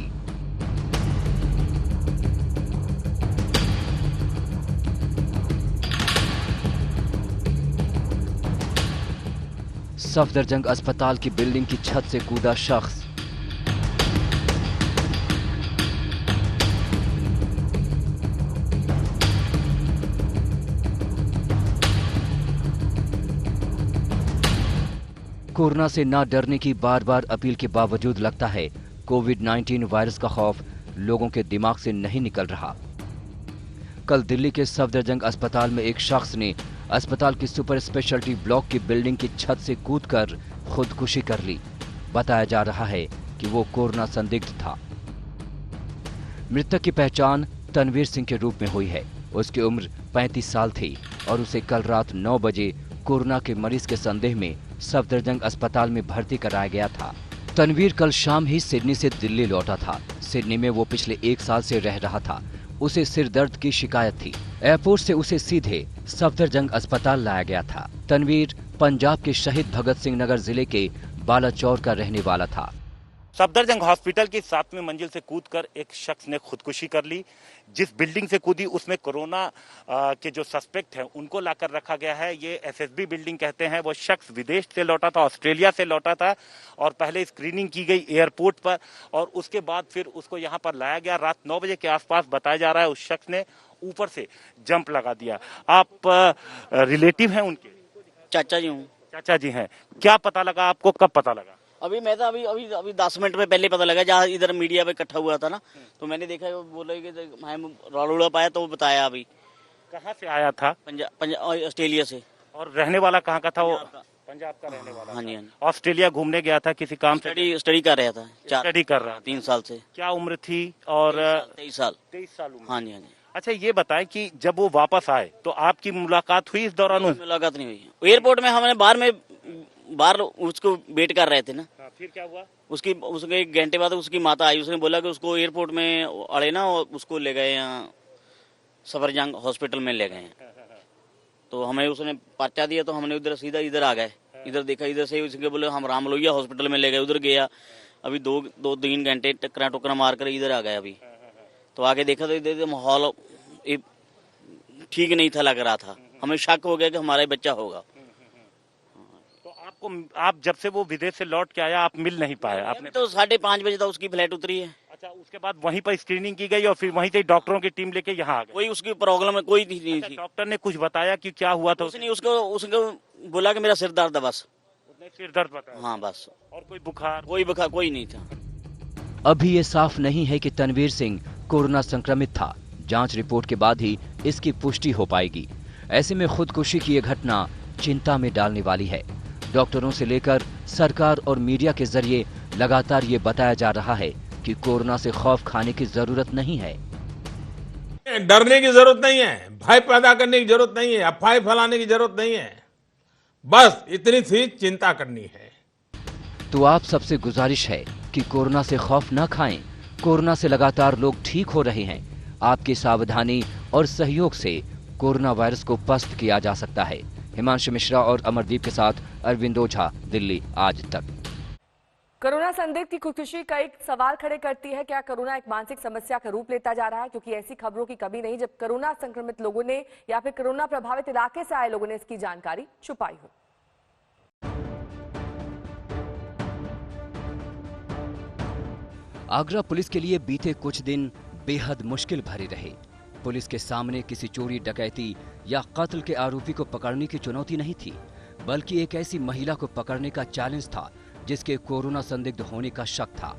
सफदरजंग अस्पताल की बिल्डिंग की छत से कूदा शख्स। कोरोना से ना डरने की बार बार अपील के बावजूद लगता है कोविड-19 वायरस का खौफ लोगों के दिमाग से नहीं निकल रहा। कल दिल्ली के सफदरजंग अस्पताल में एक शख्स ने अस्पताल की सुपर स्पेशलिटी ब्लॉक की बिल्डिंग की छत से कूदकर खुदकुशी कर ली। बताया जा रहा है कि वो कोरोना संदिग्ध था। मृतक की पहचान तनवीर सिंह के रूप में हुई है। उसकी उम्र 35 साल थी और उसे कल रात 9 बजे कोरोना के मरीज के संदेह में सफदरजंग अस्पताल में भर्ती कराया गया था। तनवीर कल शाम ही सिडनी से दिल्ली लौटा था। सिडनी में वो पिछले 1 साल से रह रहा था। उसे सिर दर्द की शिकायत थी। एयरपोर्ट से उसे सीधे सफदरजंग अस्पताल लाया गया था। तनवीर पंजाब के शहीद भगत सिंह नगर जिले के बालाचौर का रहने वाला था। सफदरजंग हॉस्पिटल की 7वीं मंजिल से कूदकर एक शख्स ने खुदकुशी कर ली। जिस बिल्डिंग से कूदी उसमें कोरोना के जो सस्पेक्ट हैं उनको लाकर रखा गया है। ये एसएसबी बिल्डिंग कहते हैं। वो शख्स विदेश से लौटा था, ऑस्ट्रेलिया से लौटा था और पहले स्क्रीनिंग की गई एयरपोर्ट पर और उसके बाद फिर उसको यहाँ पर लाया गया। रात 9 बजे के आसपास बताया जा रहा है उस शख्स ने ऊपर से जंप लगा दिया। आप रिलेटिव हैं उनके? चाचा जी हूँ। चाचा जी हैं। क्या पता लगा आपको, कब पता लगा? अभी मैं तो अभी 10 मिनट में पहले पता लगा, जहाँ इधर मीडिया पे इकट्ठा हुआ था ना, तो मैंने देखा वो बोले कि रोड़ा पाया तो वो बताया। अभी कहाँ से आया था? पंजाब ऑस्ट्रेलिया से। और रहने वाला कहाँ का था वो? पंजाब का रहने वाला। हाँ जी, हाँ जी। ऑस्ट्रेलिया घूमने गया था किसी काम से? स्टडी कर रहा था। स्टडी कर रहा था 3 साल से। क्या उम्र थी? और 23 साल। 23 साल उम्र। हाँ जी, हाँ जी। अच्छा, ये बताएं कि जब वो वापस आए तो आपकी मुलाकात हुई? इस दौरान मुलाकात नहीं हुई। एयरपोर्ट में हमने बाहर उसको वेट कर रहे थे ना। फिर क्या हुआ? उसके 1 घंटे बाद उसकी माता आई। उसने बोला कि उसको एयरपोर्ट में अड़े ना और उसको ले गए यहाँ सफदरजंग हॉस्पिटल में ले गए। तो हमें उसने पर्चा दिया तो हमने उधर सीधा इधर आ गए। इधर देखा, इधर से उसके बोले हम राम लोहिया हॉस्पिटल में ले गए। उधर गया, अभी 2-3 घंटे टकरा मार कर इधर आ गए। अभी तो आगे देखा तो इधर माहौल ठीक नहीं था, लग रहा था। हमें शक हो गया कि हमारा बच्चा होगा। आप जब से वो विदेश से लौट के आया आप मिल नहीं पाए? आपने तो 5:30 बजे तक उसकी फ्लाइट उतरी है। अच्छा, उसके बाद वहीं पर स्क्रीनिंग की गई और फिर वहीं से डॉक्टरों की टीम लेके यहाँ आ गए। कोई उसकी प्रॉब्लम है कोई नहीं थी। डॉक्टर ने कुछ बताया कि क्या हुआ था? उसने उसको बोला कि मेरा सिर दर्द है बस। सिर दर्द बताया? हाँ बस। और कोई बुखार? कोई नहीं था। अभी ये साफ नहीं है कि तनवीर सिंह कोरोना संक्रमित था। जांच रिपोर्ट के बाद ही इसकी पुष्टि हो पाएगी। ऐसे में खुदकुशी की ये घटना चिंता में डालने वाली है। डॉक्टरों से लेकर सरकार और मीडिया के जरिए लगातार ये बताया जा रहा है कि कोरोना से खौफ खाने की जरूरत नहीं है। डरने की जरूरत नहीं है, भय पैदा करने की जरूरत नहीं है, अफवाह फैलाने की जरूरत नहीं है। बस इतनी सी चिंता करनी है। तो आप सबसे गुजारिश है कि कोरोना से खौफ न खाएं। कोरोना से लगातार लोग ठीक हो रहे हैं। आपकी सावधानी और सहयोग से कोरोना वायरस को पस्त किया जा सकता है। हिमांशु मिश्रा और अमरदीप के साथ अरविंद ओझा, दिल्ली आज तक। कोरोना संदिग्ध की खुदकुशी कई सवाल खड़े करती है। क्या कोरोना एक मानसिक समस्या का रूप लेता जा रहा है? क्योंकि ऐसी खबरों की कमी नहीं जब कोरोना संक्रमित लोगों ने या फिर कोरोना प्रभावित इलाके से आए लोगों ने इसकी जानकारी छुपाई हो। आगरा पुलिस के लिए बीते कुछ दिन बेहद मुश्किल भरे रहे। पुलिस के सामने किसी चोरी, डकैती या कत्ल के आरोपी को पकड़ने की चुनौती नहीं थी, बल्कि एक ऐसी महिला को पकड़ने का चैलेंज था जिसके कोरोना संदिग्ध होने का शक था।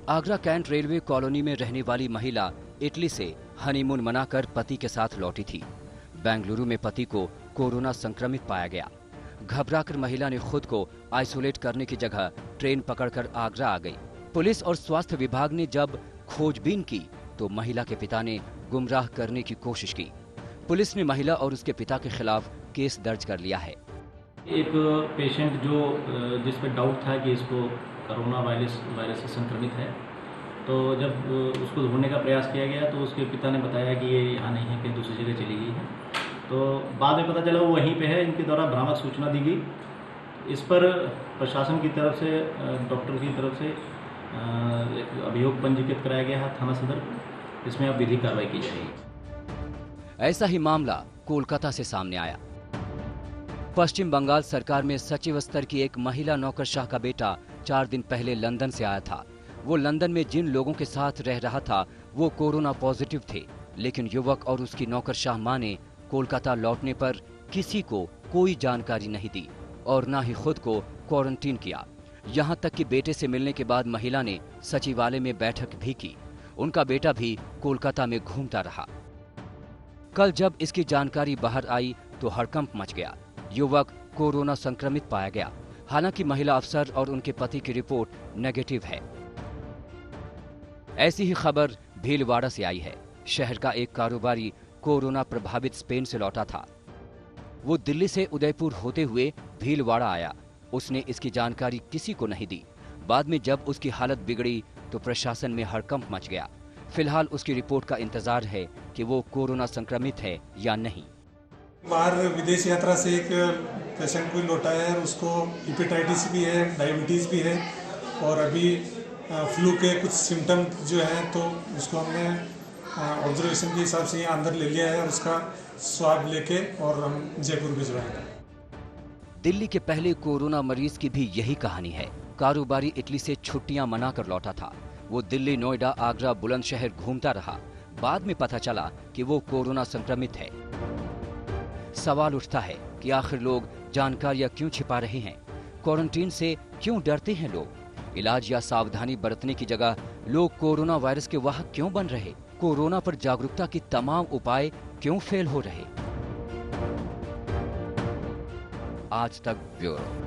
आगरा कैंट रेलवे कॉलोनी में रहने वाली महिला इटली से हनीमून मनाकर पति के साथ लौटी थी। बेंगलुरु में पति को कोरोना संक्रमित पाया गया। घबराकर महिला ने खुद को आइसोलेट करने की जगह ट्रेन पकड़कर आगरा आ गई। पुलिस और स्वास्थ्य विभाग ने जब खोजबीन की तो महिला के पिता ने गुमराह करने की कोशिश की। पुलिस ने महिला और उसके पिता के खिलाफ केस दर्ज कर लिया है। एक पेशेंट जिस पर डाउट था कि इसको कोरोना वायरस से संक्रमित है, तो जब उसको ढूंढने का प्रयास किया गया तो उसके पिता ने बताया कि ये यहाँ नहीं है, कहीं दूसरी जगह चली गई है। तो बाद में पता चला वो वहीं पे है। इनके द्वारा भ्रामक सूचना दी गई। इस पर प्रशासन की तरफ से, डॉक्टर की तरफ से एक अभियोग पंजीकृत कराया गया है थाना सदर। इसमें अब विधिक कार्रवाई की जाएगी। ऐसा ही मामला कोलकाता से सामने आया। पश्चिम बंगाल सरकार में सचिव स्तर की एक महिला नौकरशाह का बेटा 4 दिन पहले लंदन से आया था। वो लंदन में जिन लोगों के साथ रह रहा था वो कोरोना पॉजिटिव थे, लेकिन युवक और उसकी नौकरशाह मां ने कोलकाता लौटने पर किसी को कोई जानकारी नहीं दी और न ही खुद को क्वारंटीन किया। यहाँ तक कि बेटे से मिलने के बाद महिला ने सचिवालय में बैठक भी की। उनका बेटा भी कोलकाता में घूमता रहा। कल जब इसकी जानकारी बाहर आई तो हड़कंप मच गया। युवक कोरोना संक्रमित पाया गया। हालांकि महिला अफसर और उनके पति की रिपोर्ट नेगेटिव है। ऐसी ही खबर भीलवाड़ा से आई है। शहर का एक कारोबारी कोरोना प्रभावित स्पेन से लौटा था। वो दिल्ली से उदयपुर होते हुए भीलवाड़ा आया। उसने इसकी जानकारी किसी को नहीं दी। बाद में जब उसकी हालत बिगड़ी तो प्रशासन में हड़कंप मच गया। फिलहाल उसकी रिपोर्ट का इंतजार है कि वो कोरोना संक्रमित है या नहीं। बाहर विदेश यात्रा से एक पेशेंट को लौटा है। उसको हेपेटाइटिस भी है, डायबिटीज़ भी है और अभी फ्लू के कुछ सिम्टम जो हैं, तो उसको हमने ऑब्जर्वेशन के हिसाब से यहाँ अंदर ले लिया है और उसका स्वाब लेके और हम जयपुर भिजवाएंगे। दिल्ली के पहले कोरोना मरीज की भी यही कहानी है। कारोबारी इटली से छुट्टियां मनाकर लौटा था। वो दिल्ली, नोएडा, आगरा, बुलंदशहर घूमता रहा। बाद में पता चला कि वो कोरोना संक्रमित है। सवाल उठता है कि आखिर लोग जानकारियां क्यों छिपा रहे हैं? क्वारंटीन से क्यों डरते हैं लोग? इलाज या सावधानी बरतने की जगह लोग कोरोना वायरस के वाहक क्यों बन रहे? कोरोना पर जागरूकता की तमाम उपाय क्यों फेल हो रहे? आज तक ब्यूरो।